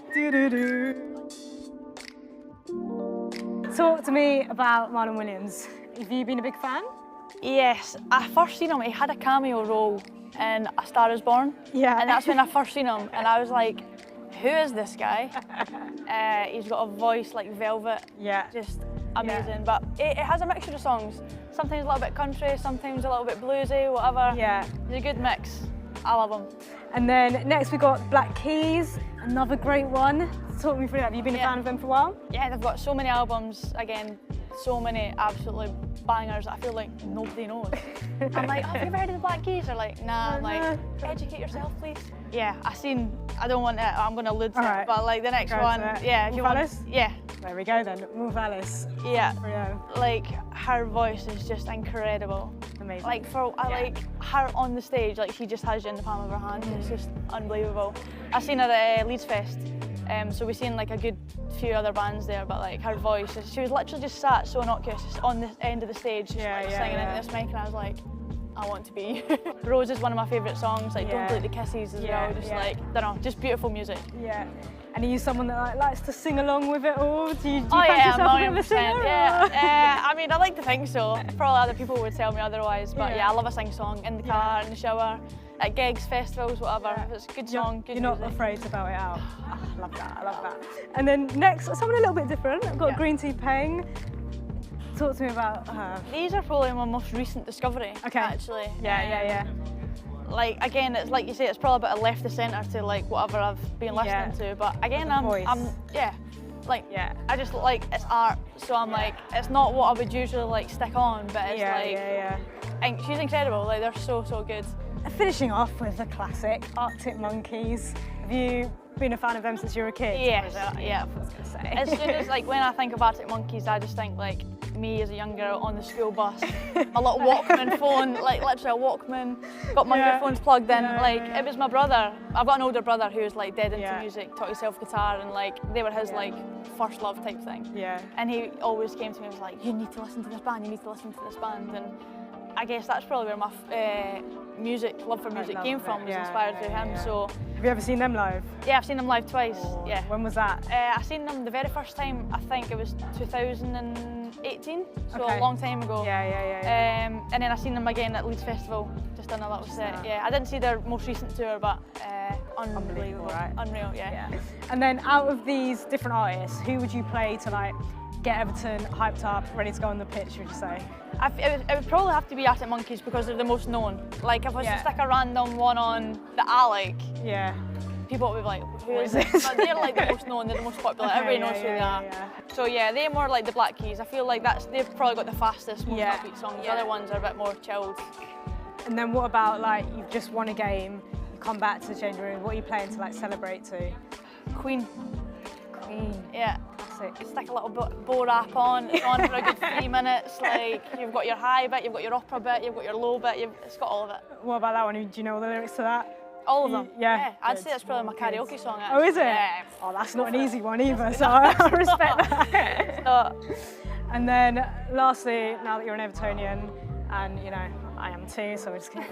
Talk to me about Marlon Williams. Have you been a big fan? Yes, I first seen him. He had a cameo role in A Star Is Born. Yeah. And that's when I first seen him, and I was like, who is this guy? He's got a voice like velvet. Yeah. Just amazing. But it has a mixture of songs. Sometimes a little bit country, sometimes a little bit bluesy, whatever. Yeah. It's a good mix. I love him. And then next we got Black Keys, another great one. Talk me through that. Have you been a fan of them for a while? Yeah, they've got so many albums, again, so many absolutely bangers that I feel like nobody knows. I'm like, have you ever heard of the Black Keys? They're like, nah. I'm like, educate yourself, please. Yeah, I don't want it, I'm going to allude to it, but like the next one, yeah. If you want, yeah. There we go then, Wolf Alice. Yeah, like her voice is just incredible. Amazing. Like I like her on the stage, like she just has you in the palm of her hand. It's just unbelievable. I seen her at Leeds Fest, so we seen like a good few other bands there, but like her voice, she was literally just sat so innocuous, just on the end of the stage, just singing into this mic, and I was like, I want to be you. Rose is one of my favourite songs, like Don't Bleed the Kisses as well, just like, I don't know, just beautiful music. Yeah. And are you someone that like, likes to sing along with it all? Do you oh fancy yeah, yourself a bit of a singer? Yeah, I mean, I like to think so. Probably other people would tell me otherwise, but yeah, I love a sing song in the car, in the shower, at gigs, festivals, whatever. If it's a good song, good You're music. not afraid to bout it out. I love that, I love that. And then next, someone a little bit different. I've got Green Tea Peng. Talk to me about her. These are probably my most recent discovery, actually. Yeah. Like, again, it's like you say, it's probably a bit of left of centre to like whatever I've been listening to, but again, I just like, it's art, so I'm like, it's not what I would usually like stick on, but it's and she's incredible, like they're so good. Finishing off with the classic, Arctic Monkeys. Have you been a fan of them since you were a kid? Yes, yeah. I was gonna say. As soon as like when I think of Arctic Monkeys, I just think like me as a young girl on the school bus, my little Walkman phone, like literally a Walkman, got my earphones plugged in. It was my brother. I've got an older brother who's like dead into music, taught himself guitar, and like they were his like first love type thing. Yeah. And he always came to me and was like, you need to listen to this band, you need to listen to this band. And I guess that's probably where my love for music came from, was inspired through him. So. Have you ever seen them live? Yeah, I've seen them live twice. Yeah. When was that? I seen them the very first time, I think it was 2018, so a long time ago. And then I seen them again at Leeds Festival, just done a little set. Yeah, I didn't see their most recent tour, but unbelievable, right? Unreal, yeah. And then out of these different artists, who would you play to like get Everton hyped up, ready to go on the pitch, would you say? It would probably have to be Arctic Monkeys because they're the most known. Like if I was to stick a random one on that I like, Yeah. people would be like, who is this? But they're like the most known, they're the most popular, Okay, everybody knows who they are. So yeah, they're more like the Black Keys. I feel like they've probably got the fastest, most upbeat songs. The other ones are a bit more chilled. And then what about like, you've just won a game, you come back to the changing room, what are you playing to like celebrate to? Queen. Queen. Yeah. Classic. Stick a little bow rap on, it's on for a good 3 minutes. Like, you've got your high bit, you've got your opera bit, you've got your low bit, it's got all of it. What about that one? Do you know all the lyrics to that? All of them? Yeah. I'd Good. say that's probably my karaoke song. Oh, is it? Yeah. Oh, that's not an easy one either, so I respect that. So, And then lastly, now that you're an Evertonian, and you know, I am too, so we're just kidding.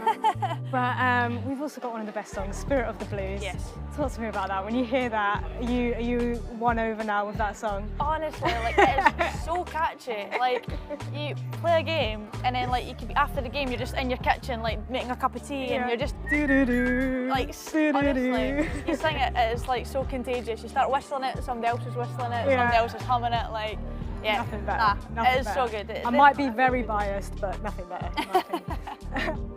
But we've also got one of the best songs, Spirit of the Blues. Yes. Talk to me about that. When you hear that, are you won over now with that song? honestly, like, it's so catchy. Like, you play a game, and then like, you could be after the game, you're just in your kitchen, like, making a cup of tea, and you're just do-do-do, like, do-do-do. honestly, you sing it, it's like so contagious. You start whistling it, somebody else is whistling it, somebody else is humming it, like, yeah. Nothing better. Nothing it is better. so good. I might be very biased, but nothing better, in my opinion.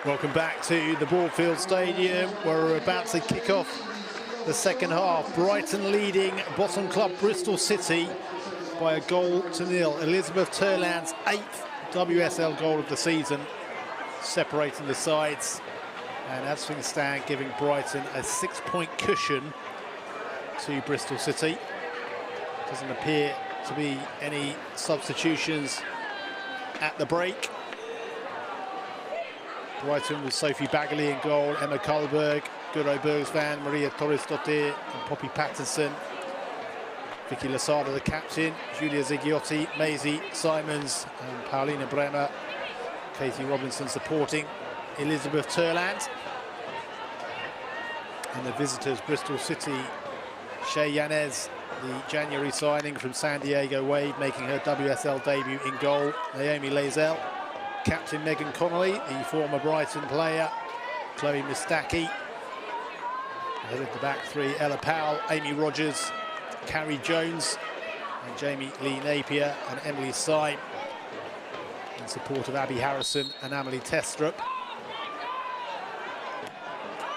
Welcome back to the Broadfield Stadium, where we're about to kick off the second half. Brighton leading bottom club Bristol City by 1-0. Elizabeth Turland's 8th WSL goal of the season, separating the sides. And as things stand, giving Brighton a 6-point cushion to Bristol City. Doesn't appear to be any substitutions at the break. Brighton with Sophie Bagley in goal, Emma Kullberg, Guro Bergsvan, Maria Torres-Dottir and Poppy Patterson. Vicky Losada, the captain, Julia Ziggiotti, Maisie Simons and Paulina Bremer. Katie Robinson supporting Elizabeth Turland. And the visitors, Bristol City, Shea Yanez, the January signing from San Diego Wave, making her WSL debut in goal. Naomi Lazell, captain Megan Connolly, the former Brighton player, Chloe Mistaki. Ahead of the back three, Ella Powell, Amy Rogers, Carrie Jones, and Jamie Lee Napier and Emily Sy, in support of Abby Harrison and Amelie Testrup.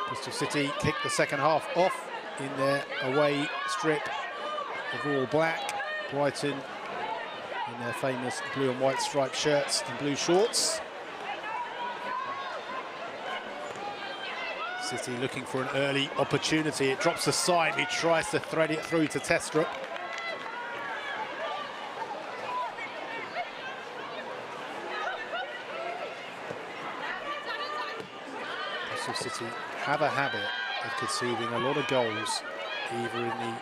Bristol City kicked the second half off in their away strip of all black. Brighton in their famous blue and white striped shirts and blue shorts. City looking for an early opportunity. It drops aside, he tries to thread it through to Testrup. Bristol City have a habit of conceding a lot of goals, either in the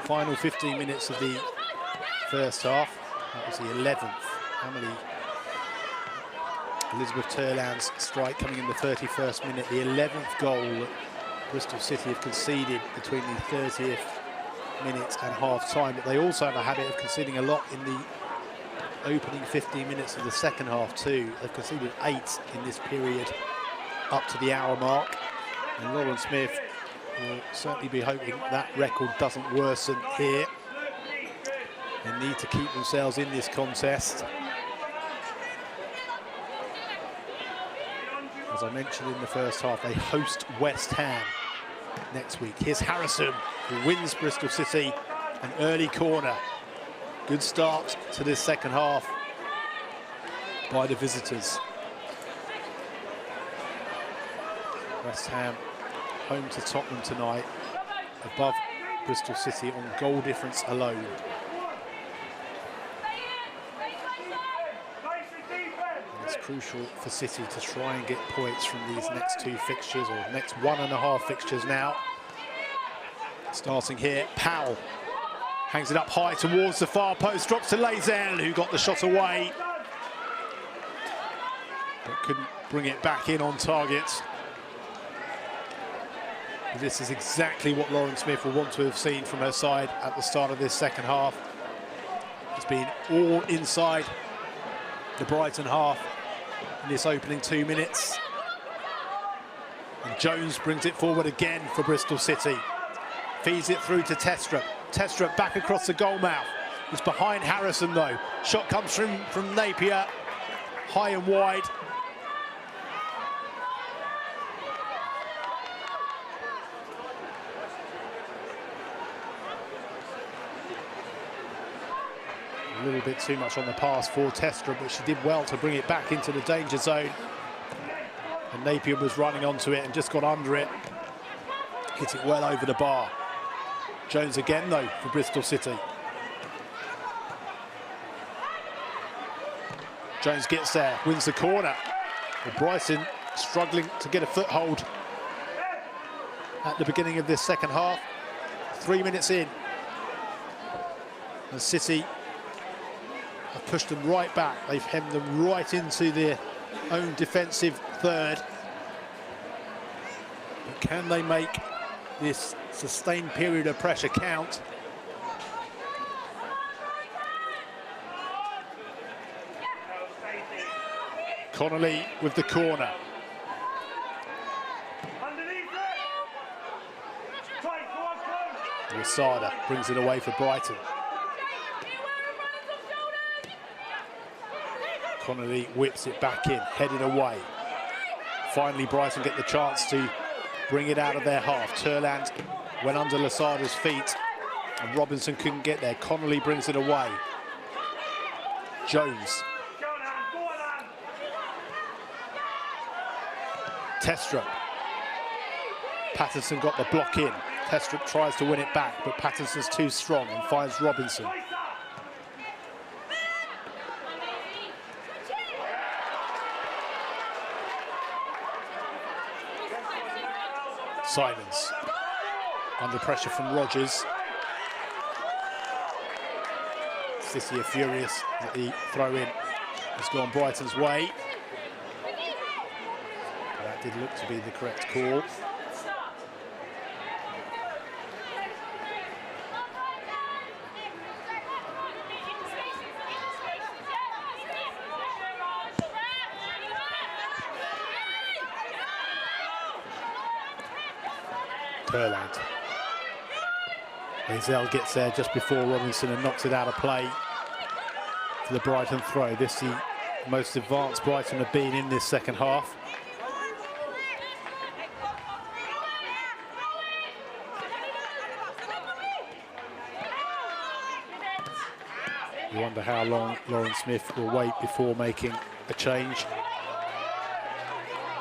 final 15 minutes of the first half. That was the 11th. Elizabeth Turland's strike coming in the 31st minute, the 11th goal that Bristol City have conceded between the 30th minute and half-time. But they also have a habit of conceding a lot in the opening 15 minutes of the second half too. They've conceded 8 in this period up to the hour mark. And Lauren Smith will certainly be hoping that record doesn't worsen here. They need to keep themselves in this contest. As I mentioned in the first half, they host West Ham next week. Here's Harrison, who wins Bristol City an early corner. Good start to this second half by the visitors. West Ham home to Tottenham tonight, above Bristol City on goal difference alone. It's crucial for City to try and get points from these next 2 fixtures, or next 1.5 fixtures now. Starting here, Powell hangs it up high towards the far post, drops to Lazell, who got the shot away, but couldn't bring it back in on target. This is exactly what Lauren Smith will want to have seen from her side at the start of this second half. It's been all inside the Brighton half in this opening 2 minutes. And Jones brings it forward again for Bristol City. Feeds it through to Testrup. Testrup back across the goal mouth. It's behind Harrison though. Shot comes from Napier, high and wide. A little bit too much on the pass for Testrup, but she did well to bring it back into the danger zone. And Napier was running onto it and just got under it. Hit it well over the bar. Jones again, though, for Bristol City. Jones gets there, wins the corner. But Brighton struggling to get a foothold at the beginning of this second half. 3 minutes in. And City have pushed them right back. They've hemmed them right into their own defensive third. But can they make this sustained period of pressure count? Connolly with the corner. Losada brings it away for Brighton. Connolly whips it back in, headed away. finally Brighton get the chance to bring it out of their half. Turland went under Lasada's feet and Robinson couldn't get there. Connolly brings it away. Jones. Testrup. Patterson got the block in. Testrup tries to win it back, but Patterson's too strong and finds Robinson. Simons under pressure from Rogers. City are furious that the throw-in has gone Brighton's way. That did look to be the correct call. Turland. Hazel gets there just before Robinson and knocks it out of play for the Brighton throw. This is the most advanced Brighton have been in this second half. You wonder how long Lauren Smith will wait before making a change.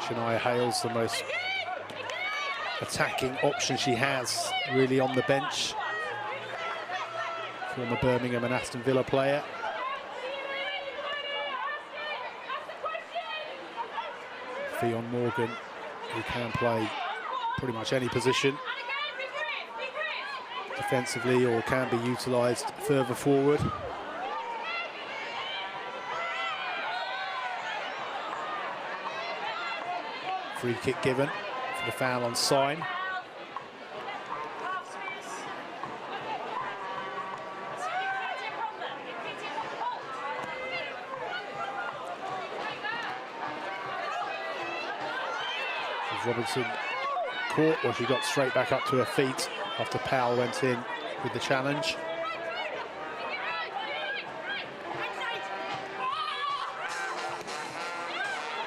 Shania Hale's the most attacking option she has really on the bench. Former Birmingham and Aston Villa player. Fionn Morgan, who can play pretty much any position defensively or can be utilised further forward. Free kick given for the foul on Sign. Was Robinson caught, or she got straight back up to her feet after Powell went in with the challenge?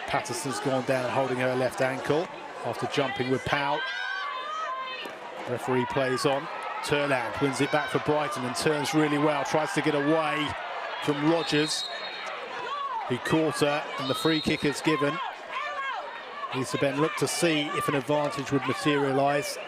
Patterson's gone down holding her left ankle after jumping with Powell. Referee plays on. Turland wins it back for Brighton and turns really well. Tries to get away from Rogers, who caught her, and the free kick is given. Lisa Ben looked to see if an advantage would materialise.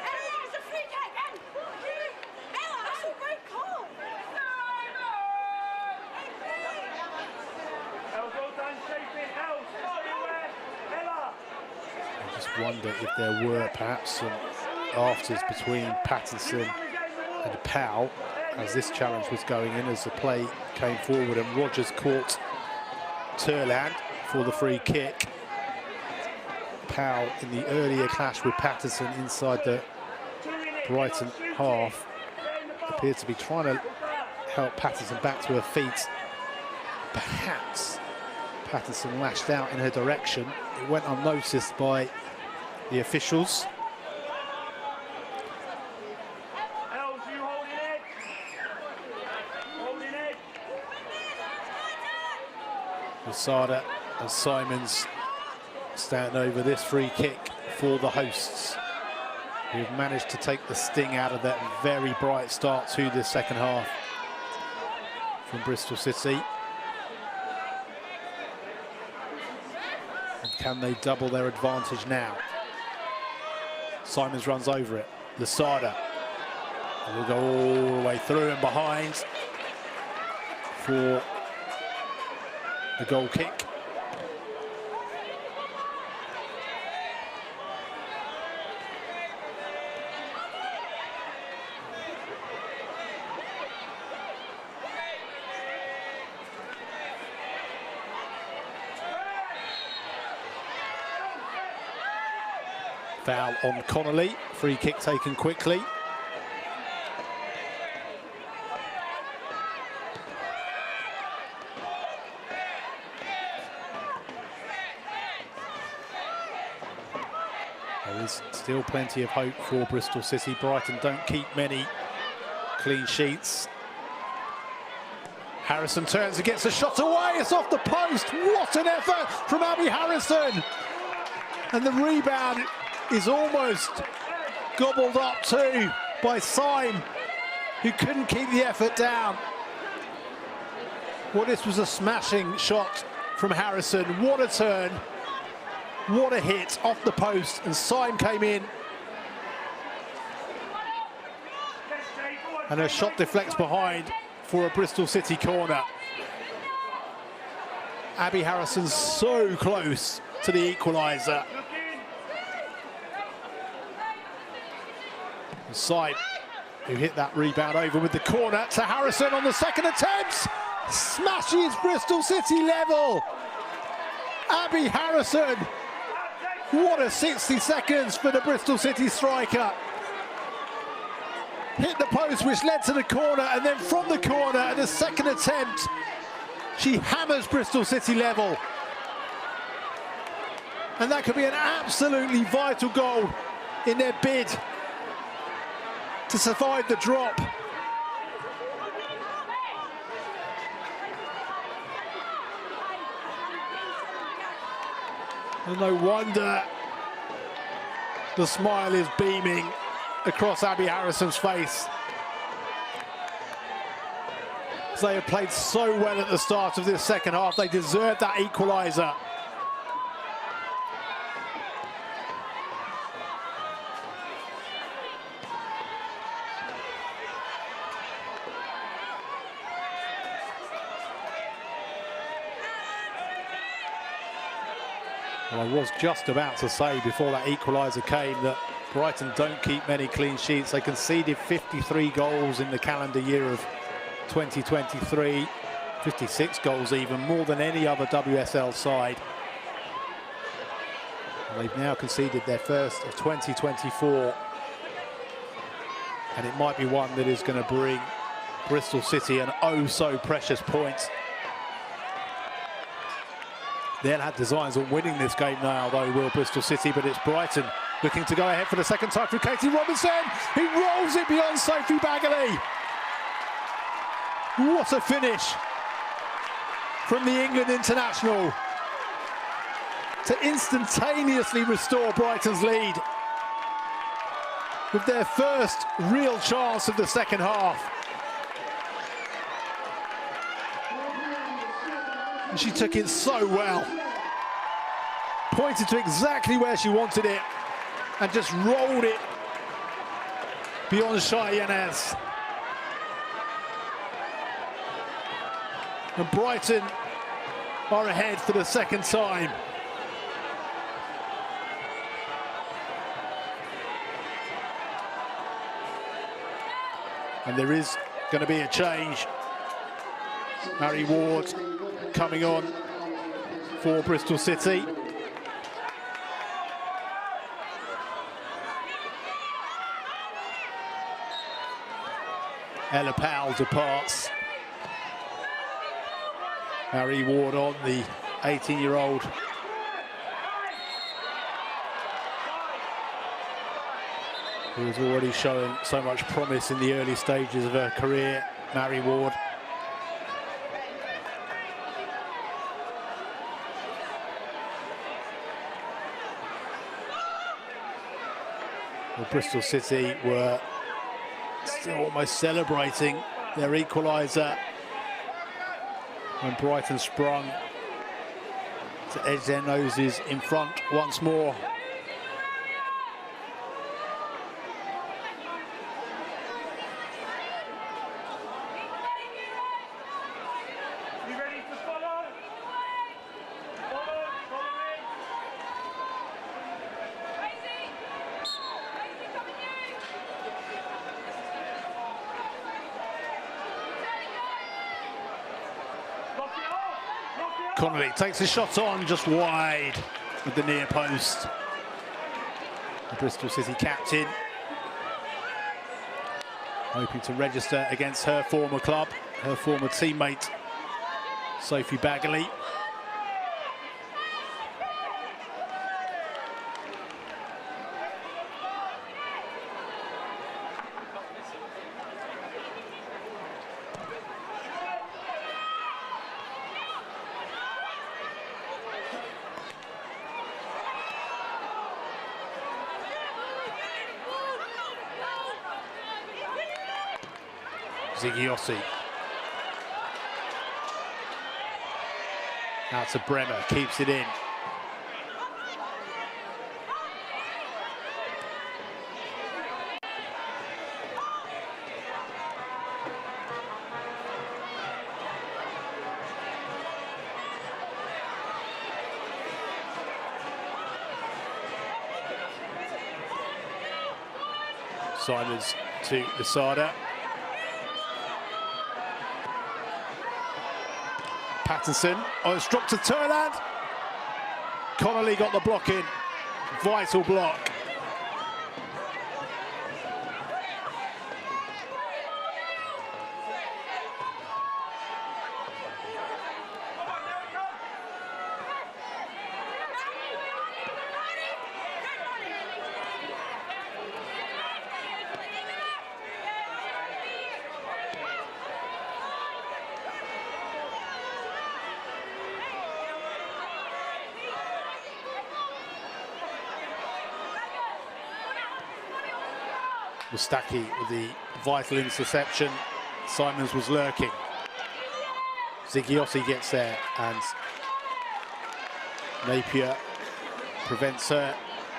Wonder if there were perhaps some afters between Patterson and Powell as this challenge was going in, as the play came forward and Rogers caught Turland for the free kick. Powell in the earlier clash with Patterson inside the Brighton half appeared to be trying to help Patterson back to her feet. Perhaps Patterson lashed out in her direction. It went unnoticed by the officials. Lasada and Simons stand over this free kick for the hosts, who've managed to take the sting out of that very bright start to this second half from Bristol City. And can they double their advantage now? Simons runs over it. Lasada will go all the way through and behind for the goal kick. Foul on Connolly, free kick taken quickly. There is still plenty of hope for Bristol City. Brighton don't keep many clean sheets. Harrison turns and gets a shot away. It's off the post. What an effort from Abby Harrison. And the rebound is almost gobbled up too by Syme, who couldn't keep the effort down. Well, this was a smashing shot from Harrison. What a turn, what a hit off the post, and Syme came in. And her shot deflects behind for a Bristol City corner. Abby Harrison's so close to the equaliser. Syme, who hit that rebound over with the corner to Harrison on the second attempt. Smashes Bristol City level. Abby Harrison. What a 60 seconds for the Bristol City striker. Hit the post, which led to the corner, and then from the corner at the second attempt, she hammers Bristol City level. And that could be an absolutely vital goal in their bid to survive the drop. And no wonder the smile is beaming across Abby Harrison's face. They have played so well at the start of this second half. They deserve that equaliser. Well, I was just about to say before that equaliser came that Brighton don't keep many clean sheets. They conceded 53 goals in the calendar year of 2023, 56 goals even, more than any other WSL side. And they've now conceded their first of 2024. And it might be one that is going to bring Bristol City an oh so precious point. They'll have designs on winning this game now, though, will Bristol City, but it's Brighton looking to go ahead for the second time through Katie Robinson, who rolls it beyond Sophie Bagley. What a finish from the England international to instantaneously restore Brighton's lead with their first real chance of the second half. And she took it so well, pointed to exactly where she wanted it and just rolled it beyond Shai Yanez. And Brighton are ahead for the second time. And there is going to be a change. Mary Ward coming on for Bristol City. Ella Powell departs. Mary Ward on, the 18-year-old. Who has already shown so much promise in the early stages of her career, Mary Ward. Well, Bristol City were still almost celebrating their equaliser when Brighton sprung to edge their noses in front once more. Connolly takes a shot on, just wide with the near post. The Bristol City captain hoping to register against her former club, her former teammate, Sophie Bagley. Zigiosi. Out to Bremer, keeps it in. Simons to Lasada. Pattinson. Oh, it's dropped to Turland. Connolly got the block in. Vital block. Mustaki with the vital interception. Simons was lurking. Zigiosi gets there and Napier prevents her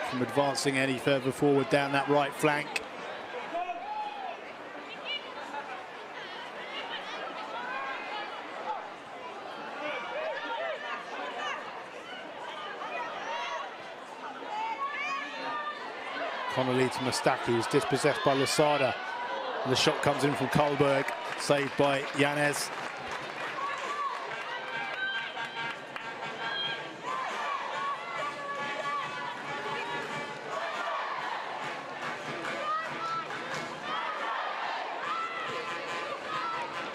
from advancing any further forward down that right flank. Connolly to Mustaki, who's dispossessed by Lasada. And the shot comes in from Kohlberg, saved by Yanez.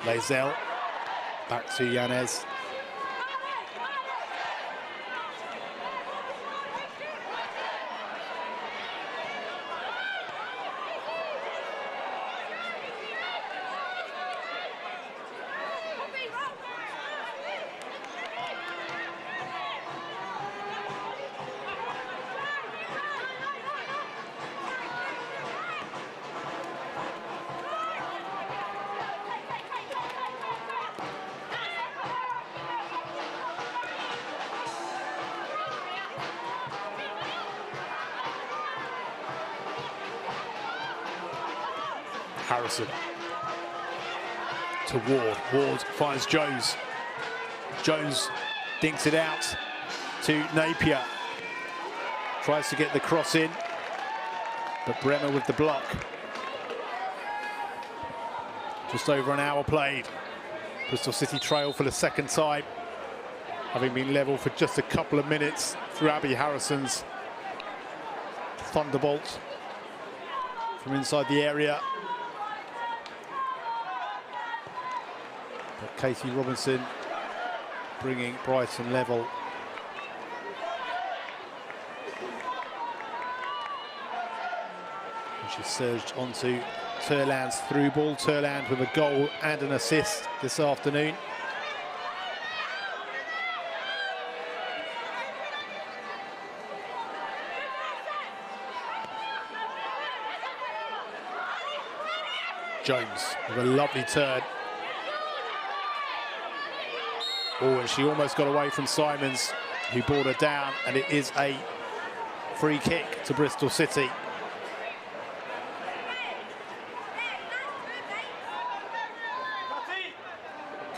Lazel, back to Yanez. Harrison to Ward. Ward finds Jones. Jones dinks it out to Napier. Tries to get the cross in, but Bremer with the block. Just over an hour played. Bristol City trail for the second time, having been level for just a couple of minutes through Abby Harrison's thunderbolt from inside the area. But Katie Robinson bringing Brighton level. And she surged onto Turland's through ball. Turland with a goal and an assist this afternoon. Jones with a lovely turn. Oh, and she almost got away from Simons, who brought her down, and it is a free kick to Bristol City.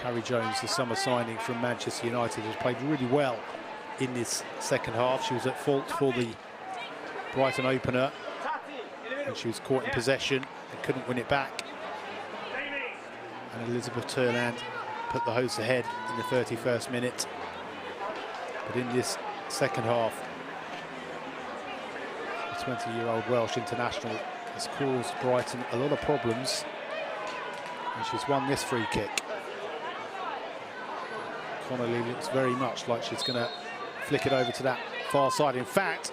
Carrie Jones, the summer signing from Manchester United, has played really well in this second half. She was at fault for the Brighton opener, and she was caught in possession and couldn't win it back. And Elizabeth Turland put the hosts ahead in the 31st minute. But in this second half, the 20-year-old Welsh international has caused Brighton a lot of problems, and she's won this free kick. Connolly looks very much like she's going to flick it over to that far side. In fact,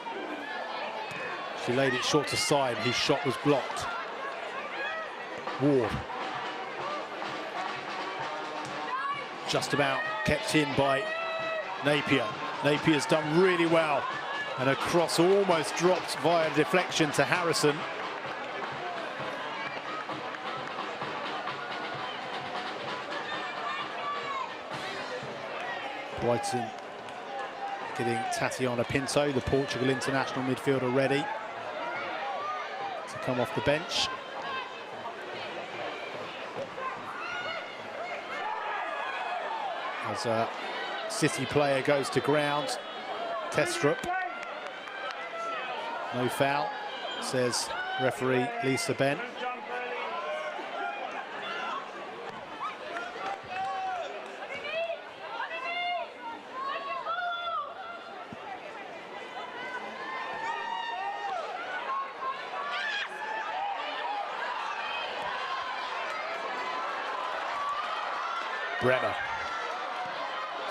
she laid it short to Syme. His shot was blocked. Ward. Just about kept in by Napier. Napier's done really well, and a cross almost dropped via deflection to Harrison. Brighton getting Tatiana Pinto, the Portugal international midfielder, ready to come off the bench. As a City player goes to ground, Testrup. No foul, says referee Lisa Bent. Bremer.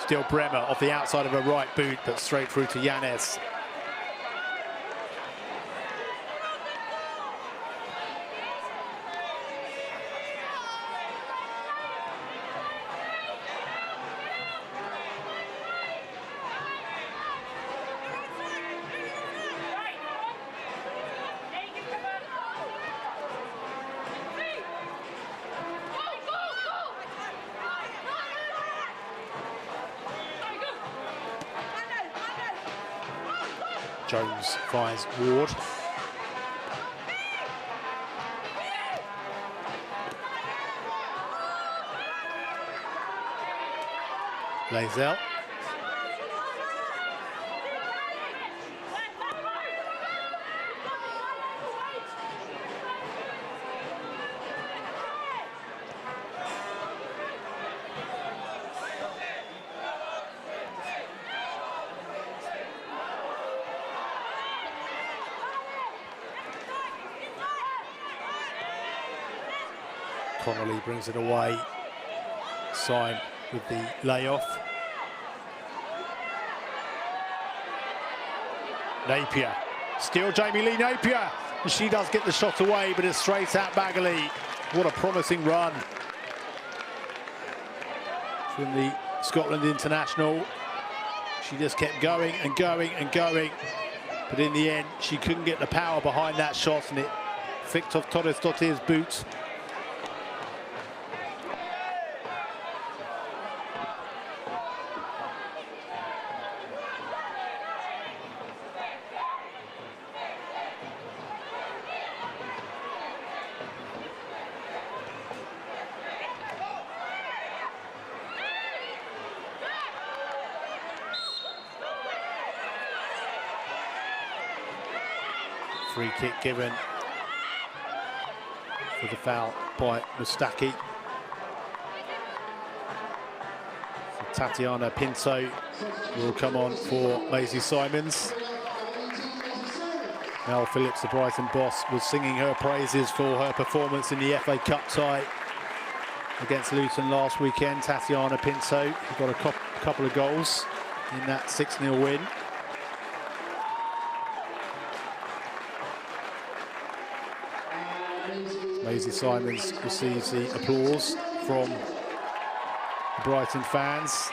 Still Bremer off the outside of her right boot, but straight through to Yanez. Jones finds Ward. Lazell. Connolly brings it away. Syme with the layoff. Napier. Still Jamie Lee Napier. And she does get the shot away, but it's straight at Bagley. What a promising run from the Scotland international. She just kept going and going and going. But in the end, she couldn't get the power behind that shot, and it flicked off Torresdottir's boots. Free kick given for the foul by Mustaki. So Tatiana Pinto will come on for Maisie Simons. Mel Phillips, the Brighton boss, was singing her praises for her performance in the FA Cup tie against Luton last weekend. Tatiana Pinto got a couple of goals in that 6-0 win. Maisie Simons receives the applause from the Brighton fans.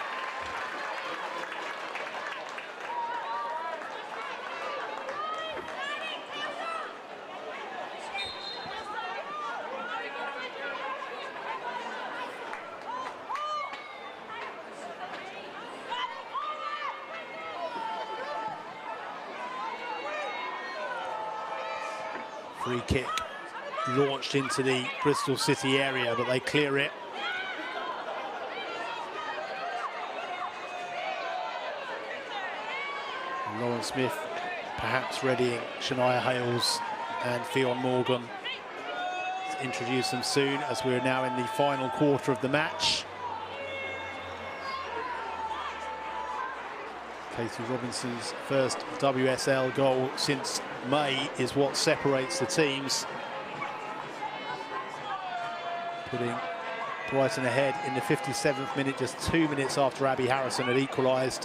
Free kick launched into the Bristol City area, but they clear it. And Lauren Smith perhaps readying Shania Hales and Fionn Morgan to introduce them soon, as we're now in the final quarter of the match. Katie Robinson's first WSL goal since May is what separates the teams, putting Brighton ahead in the 57th minute, just 2 minutes after Abby Harrison had equalised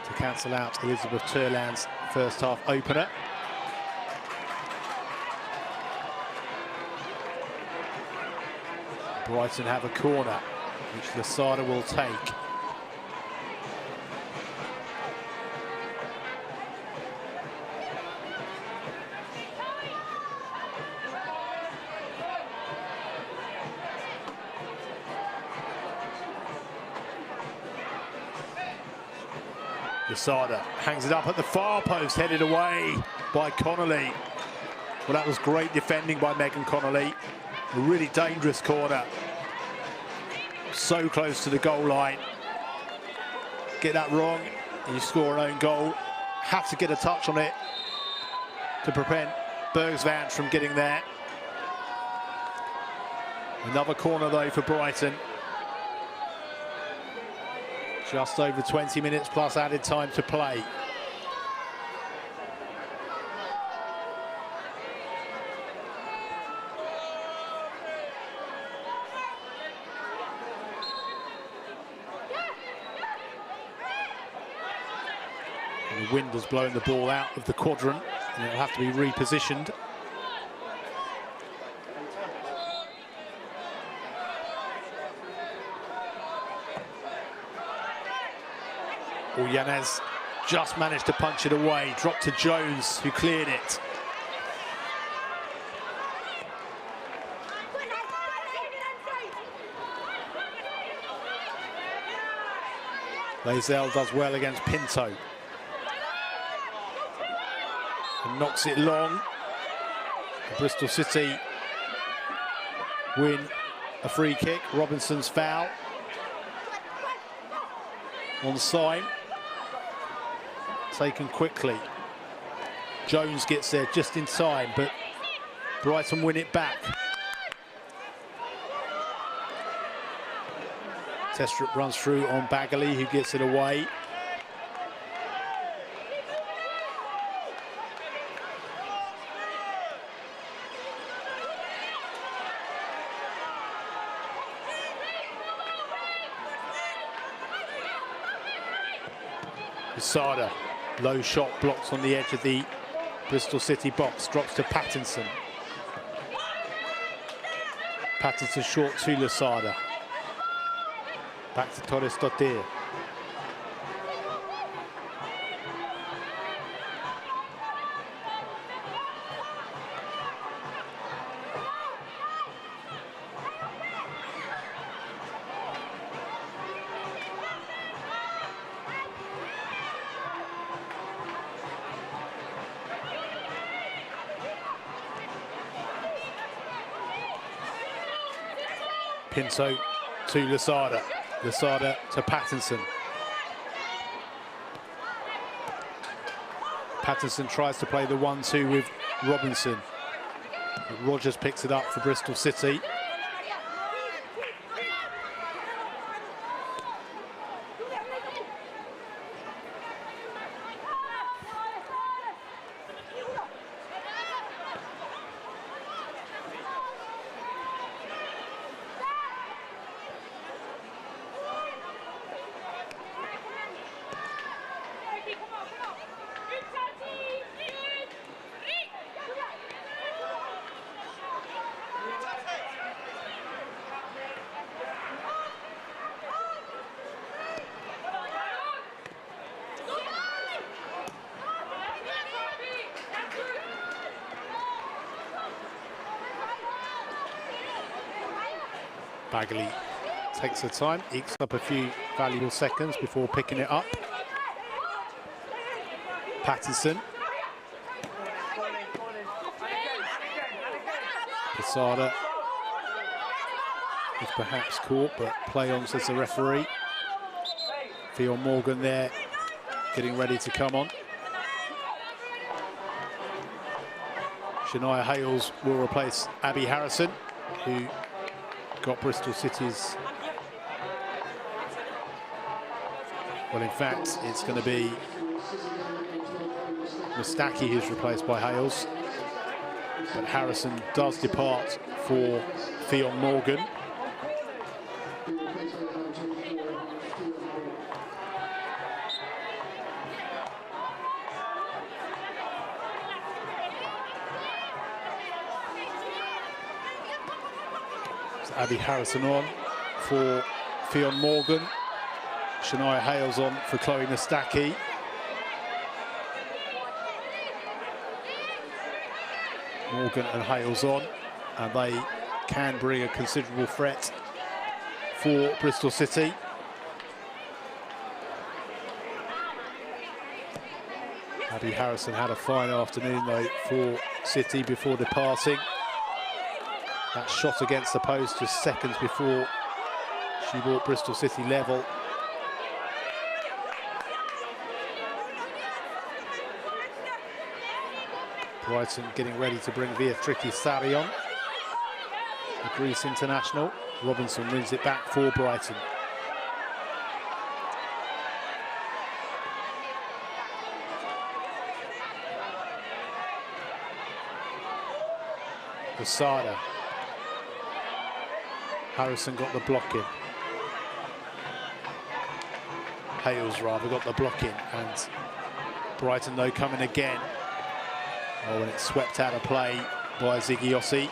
to cancel out Elizabeth Turland's first half opener. Brighton have a corner, which Lasada will take. Yasada hangs it up at the far post, headed away by Connolly. Well, that was great defending by Megan Connolly. A really dangerous corner. So close to the goal line. Get that wrong, and you score an own goal. Have to get a touch on it to prevent Bergsvand from getting there. Another corner, though, for Brighton. Just over 20 minutes plus added time to play. And the wind has blown the ball out of the quadrant, and it'll have to be repositioned. Yanez just managed to punch it away, dropped to Jones, who cleared it. Lazell does well against Pinto. And knocks it long. Bristol City win a free kick. Robinson's foul. Onside. Taken quickly. Jones gets there just in time, but Brighton win it back. Testrup runs through on Bagley, who gets it away. Sada. Low shot blocked on the edge of the Bristol City box, drops to Pattinson. Pattinson short to Lasada. Back to Torres Dottir. Pinto to Lasada. Lasada to Pattinson. Pattinson tries to play the 1-2 with Robinson. But Rogers picks it up for Bristol City. Bagley takes her time, ekes up a few valuable seconds before picking it up. Pattinson. Posada is perhaps caught, but play on, says the referee. Fionn Morgan there, getting ready to come on. Shania Hales will replace Abby Harrison, who got Bristol City's... Well, in fact, it's going to be Mustaki who's replaced by Hales. But Harrison does depart for Fionn Morgan. Abby Harrison on for Fionn Morgan. Shania Hales on for Chloe Mustaki. Morgan and Hales on, and they can bring a considerable threat for Bristol City. Abby Harrison had a fine afternoon though for City before departing. That shot against the post just seconds before she brought Bristol City level. Brighton getting ready to bring Beatrice Sarri on, the Greece international. Robinson wins it back for Brighton. Posada. Harrison got the block in. Hales rather got the block in, and Brighton though coming again. Oh, and it's swept out of play by Ziggy Ossi.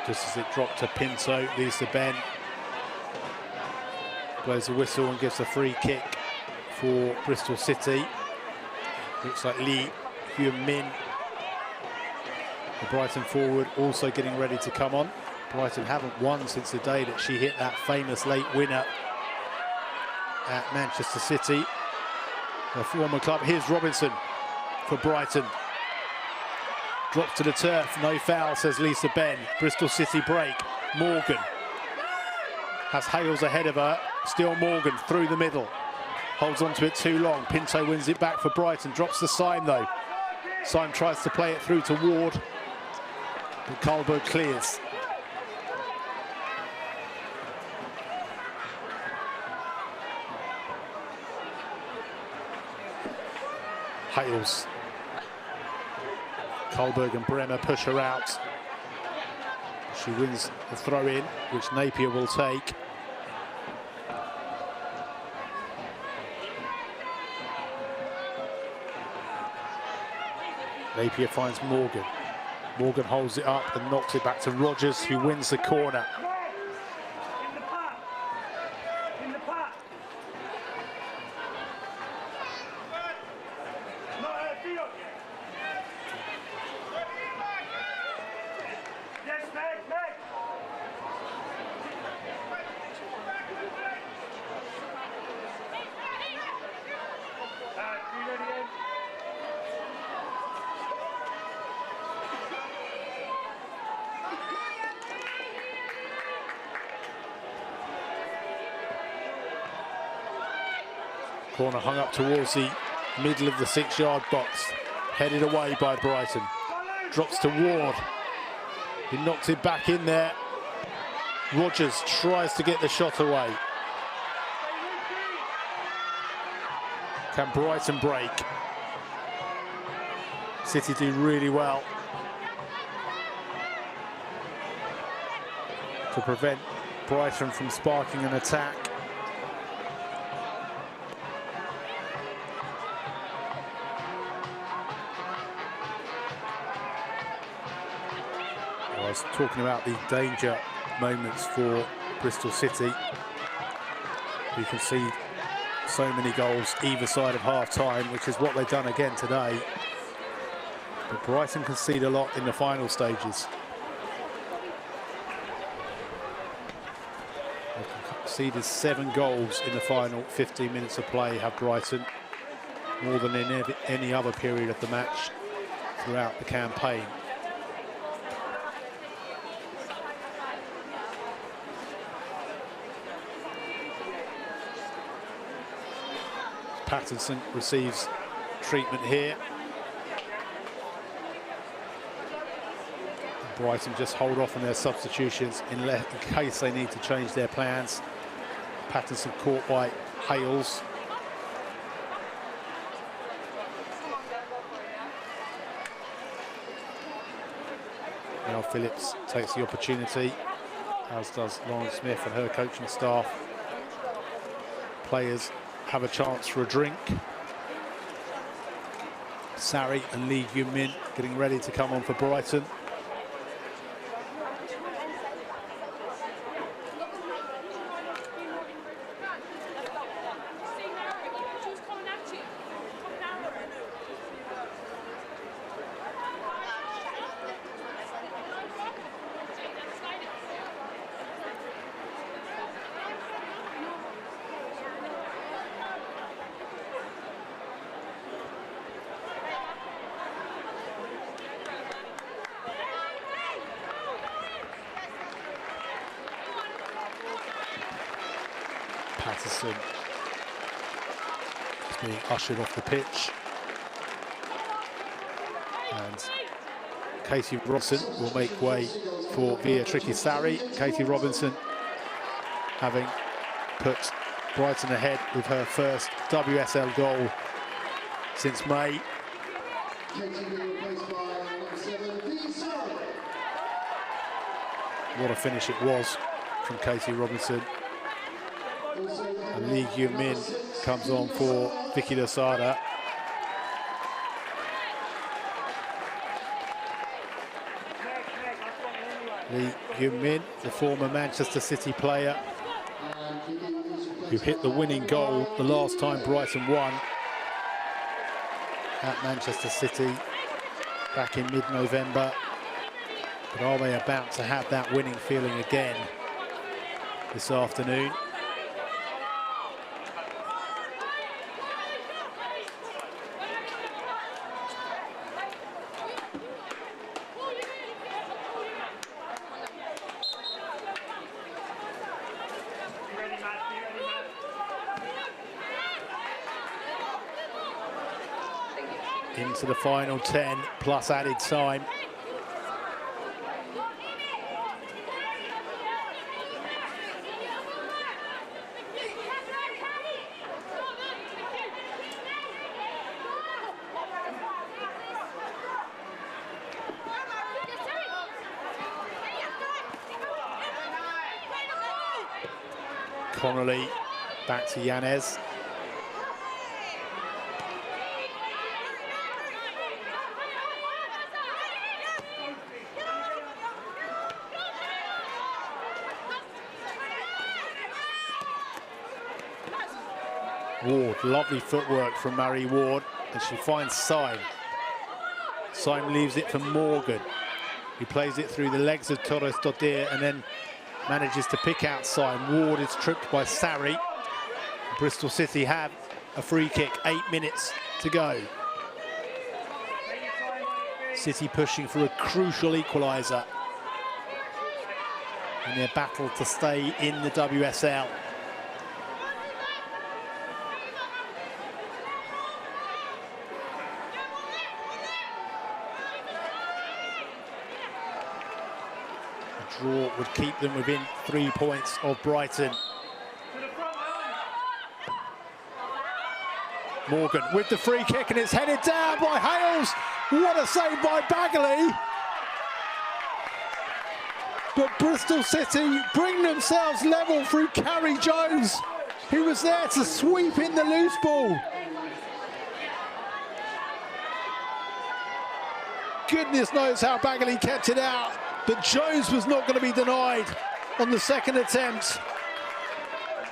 Just as it dropped to Pinto, Lisa Ben blows the whistle and gives a free kick for Bristol City. Looks like Lee Hyun Min, the Brighton forward, also getting ready to come on. Brighton haven't won since the day that she hit that famous late winner at Manchester City, her former club. Here's Robinson for Brighton. Drops to the turf, no foul, says Lisa Ben. Bristol City break. Morgan has Hales ahead of her. Still Morgan through the middle. Holds onto it too long. Pinto wins it back for Brighton. Drops the Syme though. Syme tries to play it through to Ward, but Karlberg clears. Hales. Karlberg and Bremer push her out. She wins the throw-in, which Napier will take. Napier finds Morgan. Morgan holds it up and knocks it back to Rogers, who wins the corner. Corner hung up towards the middle of the 6-yard box. Headed away by Brighton. Drops to Ward. He knocks it back in there. Rogers tries to get the shot away. Can Brighton break? City do really well to prevent Brighton from sparking an attack. I was talking about the danger moments for Bristol City, who concede so many goals either side of half-time, which is what they've done again today. But Brighton concede a lot in the final stages. They've conceded 7 goals in the final 15 minutes of play, have Brighton, more than in any other period of the match throughout the campaign. Pattinson receives treatment here. Brighton just hold off on their substitutions in case they need to change their plans. Pattinson caught by Hales. Now Phillips takes the opportunity, as does Lauren Smith and her coaching staff. players have a chance for a drink. Sarri and Lee Hyun-min getting ready to come on for Brighton. Patterson is being ushered off the pitch, and Katie Robinson will make way for Beatrice Sarri. Katie Robinson having put Brighton ahead with her first WSL goal since May. What a finish it was from Katie Robinson. And Lee Hyun-min comes on for Vicky Losada. Lee Hyun-min, the former Manchester City player who hit the winning goal the last time Brighton won at Manchester City back in mid-November. But are they about to have that winning feeling again this afternoon? Into the final 10 plus added time. Connolly back to Yanez. Ward, lovely footwork from Marie Ward, and she finds Syme. Syme leaves it for Morgan. He plays it through the legs of Torres Dodir and then manages to pick out Syme. Ward is tripped by Sarri. Bristol City have a free kick, 8 minutes to go. City pushing for a crucial equaliser in their battle to stay in the WSL. Draw would keep them within 3 points of Brighton. Morgan with the free kick, and it's headed down by Hales. What a save by Bagley. But Bristol City bring themselves level through Carrie Jones, who was there to sweep in the loose ball. Goodness knows how Bagley kept it out. But Jones was not going to be denied on the second attempt.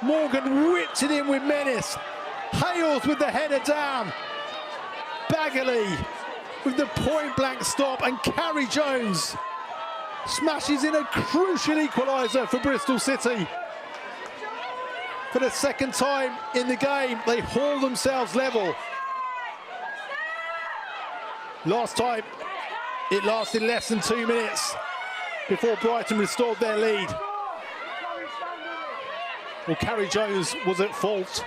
Morgan whipped it in with menace. Hales with the header down. Bagley with the point-blank stop, and Carrie Jones smashes in a crucial equaliser for Bristol City. For the second time in the game, they haul themselves level. Last time, it lasted less than 2 minutes before Brighton restored their lead. Well, Carrie Jones was at fault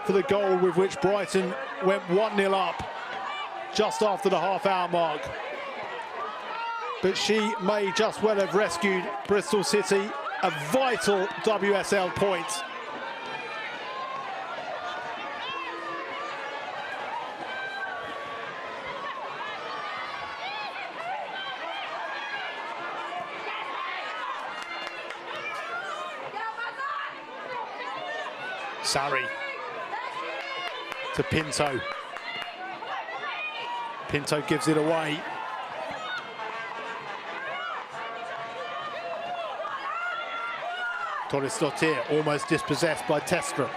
for the goal with which Brighton went 1-0 up just after the half-hour mark. But she may just well have rescued Bristol City a vital WSL point. Sarri to Pinto. Pinto gives it away. Torresdottir almost dispossessed by Testrup.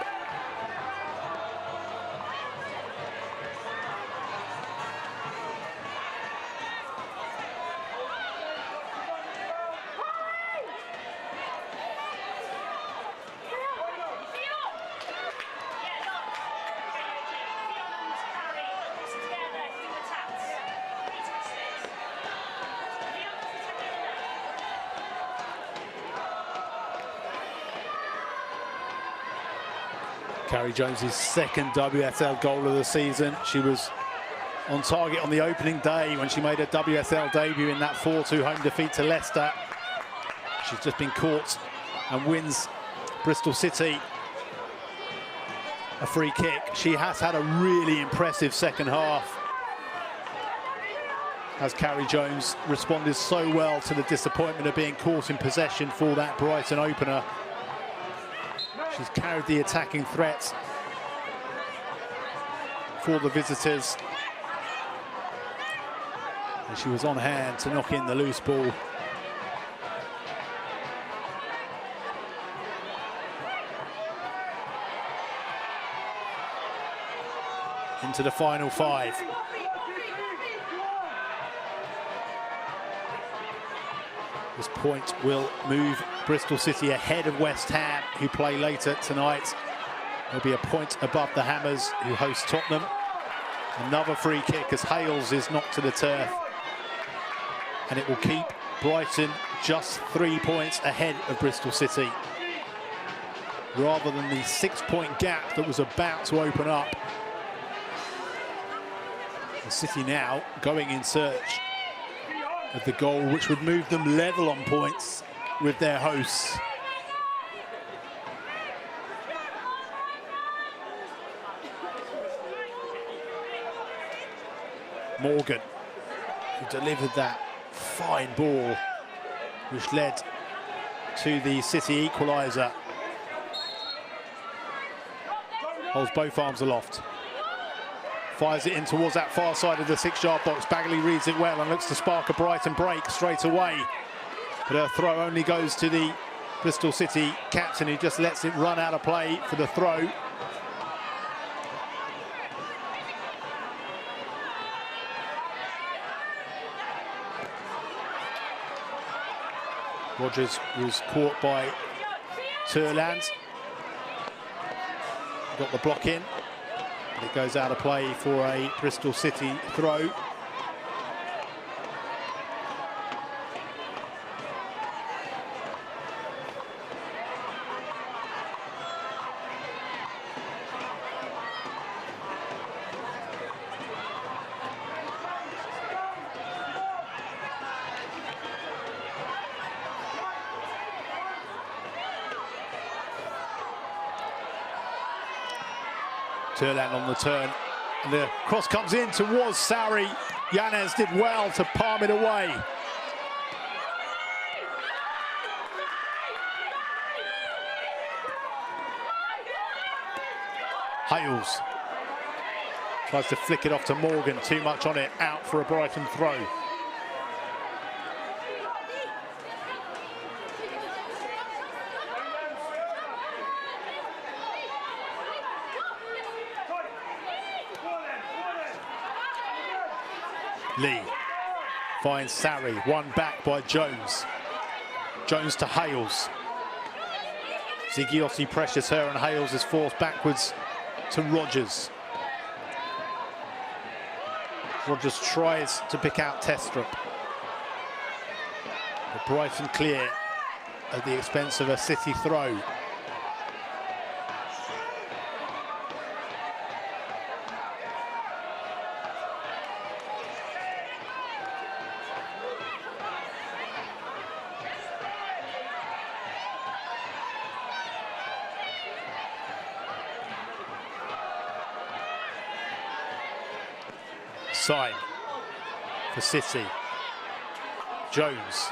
Carrie Jones's second WSL goal of the season. She was on target on the opening day when she made her WSL debut in that 4-2 home defeat to Leicester. She's just been caught and wins Bristol City a free kick. She has had a really impressive second half, as Carrie Jones responded so well to the disappointment of being caught in possession for that Brighton opener. She's carried the attacking threat for the visitors. And she was on hand to knock in the loose ball. Into the final 5. This point will move Bristol City ahead of West Ham, who play later tonight. There'll be a point above the Hammers, who host Tottenham. Another free kick as Hales is knocked to the turf. And it will keep Brighton just 3 points ahead of Bristol City, rather than the 6-point gap that was about to open up. The City now going in search of the goal which would move them level on points with their hosts. Morgan, who delivered that fine ball which led to the City equaliser. Holds both arms aloft. Fires it in towards that far side of the 6-yard box. Bagley reads it well and looks to spark a Brighton break straight away. But her throw only goes to the Bristol City captain, who just lets it run out of play for the throw. Rogers was caught by Turland. Got the block in. It goes out of play for a Bristol City throw. Turland on the turn, and the cross comes in towards Sarri. Yanez did well to palm it away. Hales tries to flick it off to Morgan, too much on it, out for a Brighton throw. Lee finds Sarri, one back by Jones. Jones to Hales. Zigiotti pressures her and Hales is forced backwards to Rogers. Rogers tries to pick out Testrup. But Brighton clear at the expense of a City throw. Sign for City. Jones.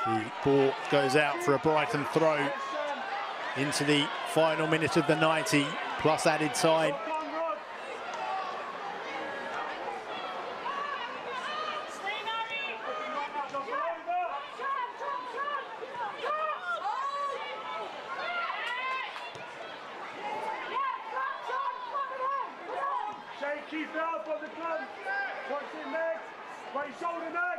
The ball goes out for a Brighton throw into the final minute of the 90, plus added time. Keep out from the club. Watch your legs. Right shoulder leg.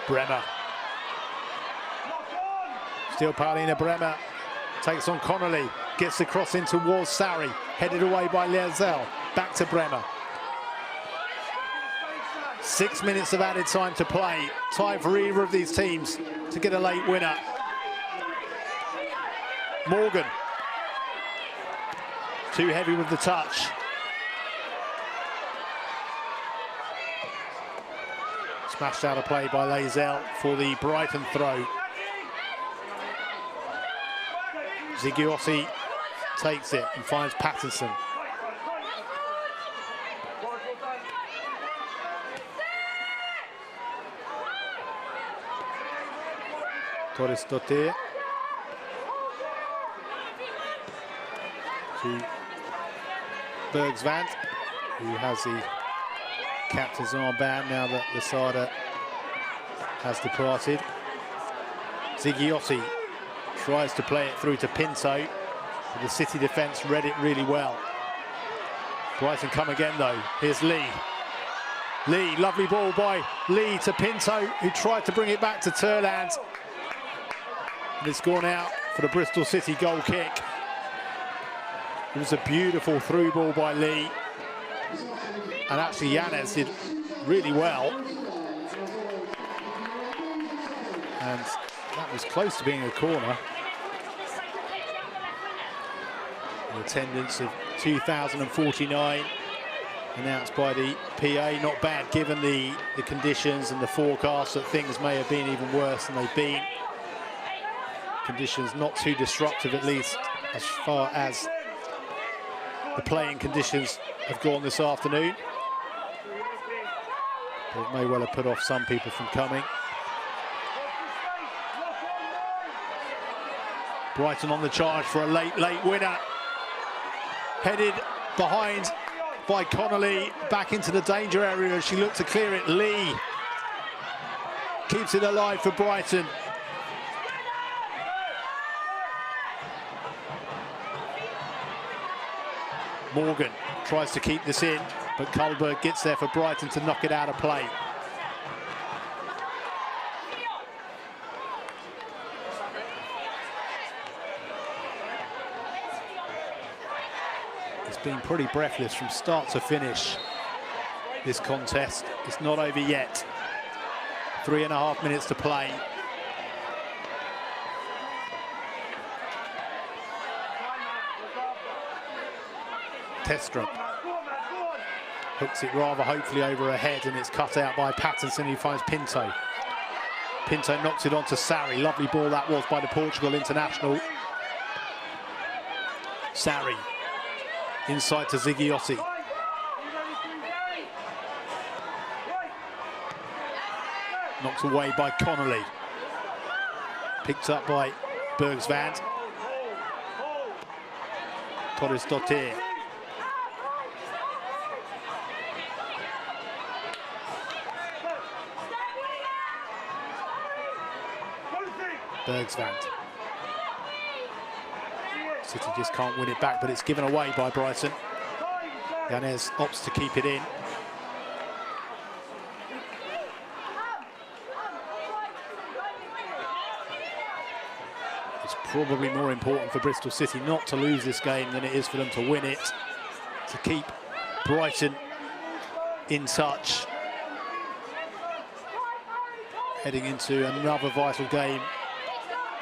Bremer. Still Paulina Bremer. Takes on Connolly. Gets the cross in towards Sarri. Headed away by Leazel. Back to Bremer. 6 minutes of added time to play. Time for either of these teams to get a late winner. Morgan. Too heavy with the touch. Smashed out of play by Leazel for the Brighton throw. Zigiosi takes it and finds Patterson. Torres Dottir to Bergsvand, who has the captain's armband now that Lasada has departed. Zigiosi tries to play it through to Pinto, but the City defence read it really well. Brighton come again though. Here's Lee. Lee, lovely ball by Lee to Pinto, who tried to bring it back to Turland. And it's gone out for the Bristol City goal kick. It was a beautiful through ball by Lee. And actually Yanez did really well. And that was close to being a corner. An attendance of 2,049 announced by the PA. Not bad given the conditions and the forecast that things may have been even worse than they've been. Conditions not too disruptive, at least as far as the playing conditions have gone this afternoon. But it may well have put off some people from coming. Brighton on the charge for a late winner. Headed behind by Connolly, back into the danger area as she looked to clear it. Lee keeps it alive for Brighton. Morgan tries to keep this in, but Kullberg gets there for Brighton to knock it out of play. It's been pretty breathless from start to finish, this contest. It's not over yet. 3.5 minutes to play. Testrom hooks it rather hopefully over her head, and it's cut out by Patterson, who finds Pinto. Pinto knocks it onto Sarri. Lovely ball that was by the Portugal international. Sarri inside to Zigiosi. Knocked away by Connolly. Picked up by Bergsvand. Torres Dottir. Bergsvand. City just can't win it back, but it's given away by Brighton. Yanez opts to keep it in. It's probably more important for Bristol City not to lose this game than it is for them to win it, to keep Brighton in touch, heading into another vital game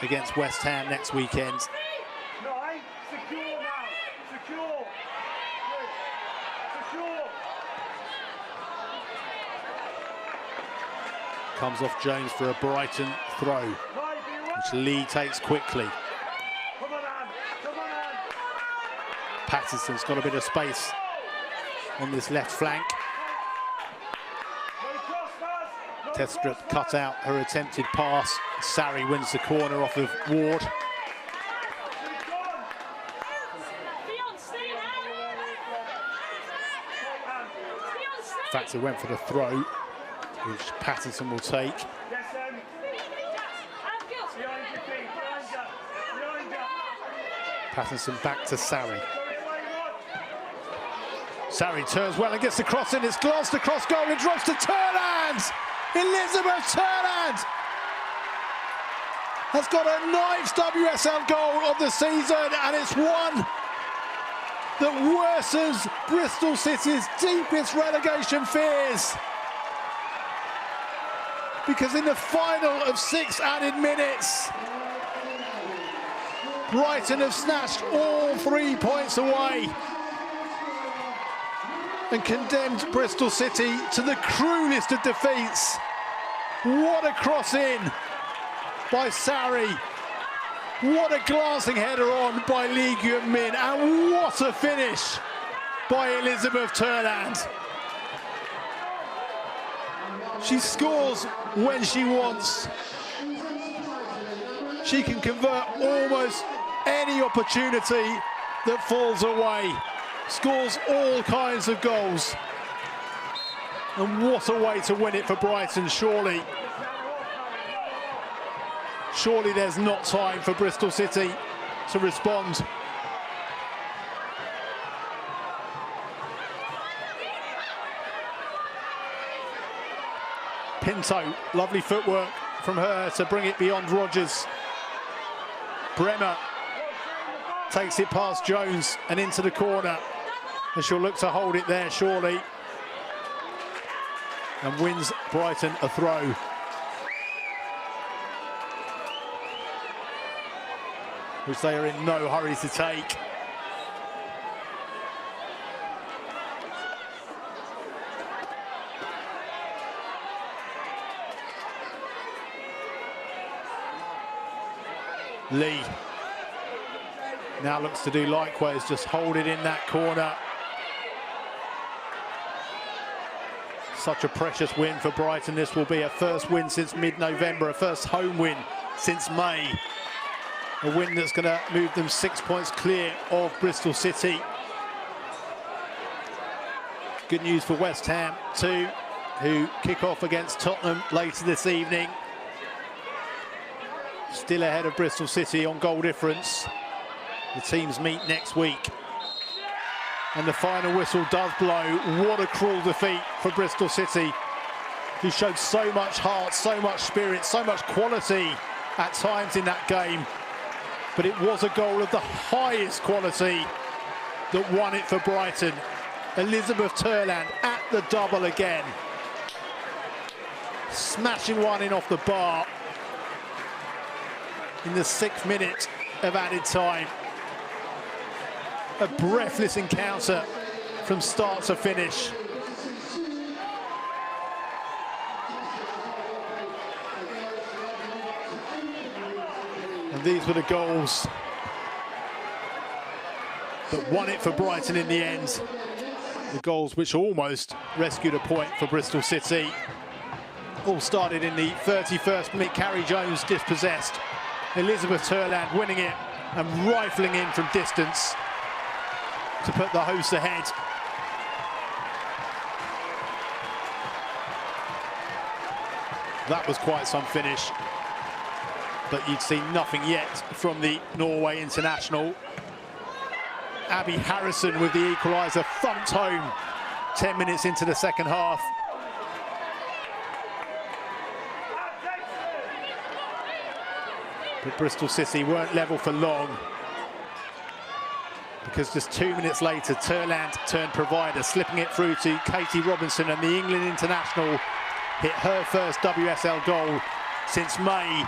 against West Ham next weekend. Comes off Jones for a Brighton throw, which Lee takes quickly. Come on, Anne. Come on, Anne. Patterson's got a bit of space on this left flank. No cross pass. No Testrup cross cut pass. out her attempted pass. Sarri wins the corner off of Ward. In fact, he went for the throw, which Patterson will take. Yes, Em. Behind your feet. Behind you. Behind you. Patterson back to Sarri. Go away, Rod. Sarri turns well and gets the cross in. It's glanced across goal and drops to Turland. Elizabeth Turland has got her 9th WSL goal of the season, and it's one that worsens Bristol City's deepest relegation fears. Because in the final of 6 added minutes, Brighton have snatched all 3 points away and condemned Bristol City to the cruelest of defeats. What a cross in by Sarri. What a glancing header on by Lee Gyun-min, and what a finish by Elizabeth Turland. She scores when she wants. She can convert almost any opportunity that falls away. Scores all kinds of goals. And what a way to win it for Brighton, surely. Surely there's not time for Bristol City to respond. Pinto, lovely footwork from her to bring it beyond Rodgers. Bremer takes it past Jones and into the corner. And she'll look to hold it there, surely. And wins Brighton a throw. Which they are in no hurry to take. Lee now looks to do likewise, just hold it in that corner. Such a precious win for Brighton. This will be a first win since mid-November, a first home win since May. A win that's going to move them 6 points clear of Bristol City. Good news for West Ham too, who kick off against Tottenham later this evening. Still ahead of Bristol City on goal difference. The teams meet next week. And the final whistle does blow. What a cruel defeat for Bristol City, who showed so much heart, so much spirit, so much quality at times in that game. But it was a goal of the highest quality that won it for Brighton. Elizabeth Turland at the double again. Smashing one in off the bar in the 6th minute of added time. A breathless encounter from start to finish. And these were the goals that won it for Brighton in the end. The goals which almost rescued a point for Bristol City. All started in the 31st minute. Carrie Jones dispossessed. Elizabeth Turland winning it and rifling in from distance to put the hosts ahead. That was quite some finish. But you'd seen nothing yet from the Norway international. Abby Harrison with the equaliser, thumped home 10 minutes into the second half. But Bristol City weren't level for long, because just 2 minutes later, Turland turned provider, slipping it through to Katie Robinson, and the England international hit her first WSL goal since May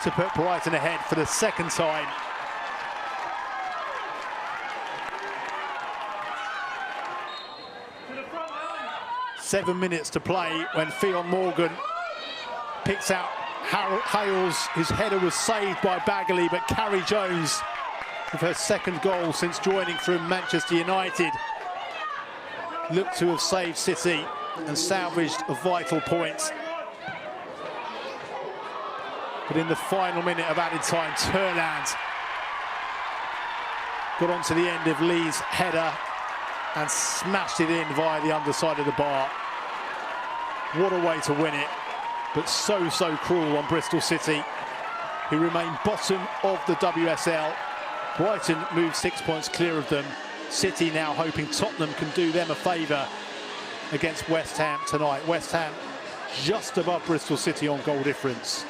to put Brighton ahead for the second time. To the front line. 7 minutes to play when Fionn Morgan Picks out Hales. His header was saved by Bagley, but Carrie Jones, with her second goal since joining from Manchester United, looked to have saved City and salvaged a vital point. But in the final minute of added time, Turland got onto the end of Lee's header and smashed it in via the underside of the bar. What a way to win it, but so cruel on Bristol City, who remain bottom of the WSL. Brighton moved 6 points clear of them. City now hoping Tottenham can do them a favour against West Ham tonight. West Ham just above Bristol City on goal difference.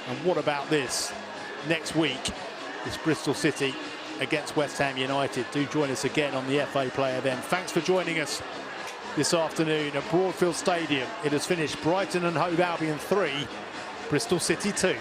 And what about this? Next week, it's Bristol City against West Ham United. Do join us again on the FA Player then. Thanks for joining us this afternoon at Broadfield Stadium. It has finished Brighton and Hove Albion 3, Bristol City 2.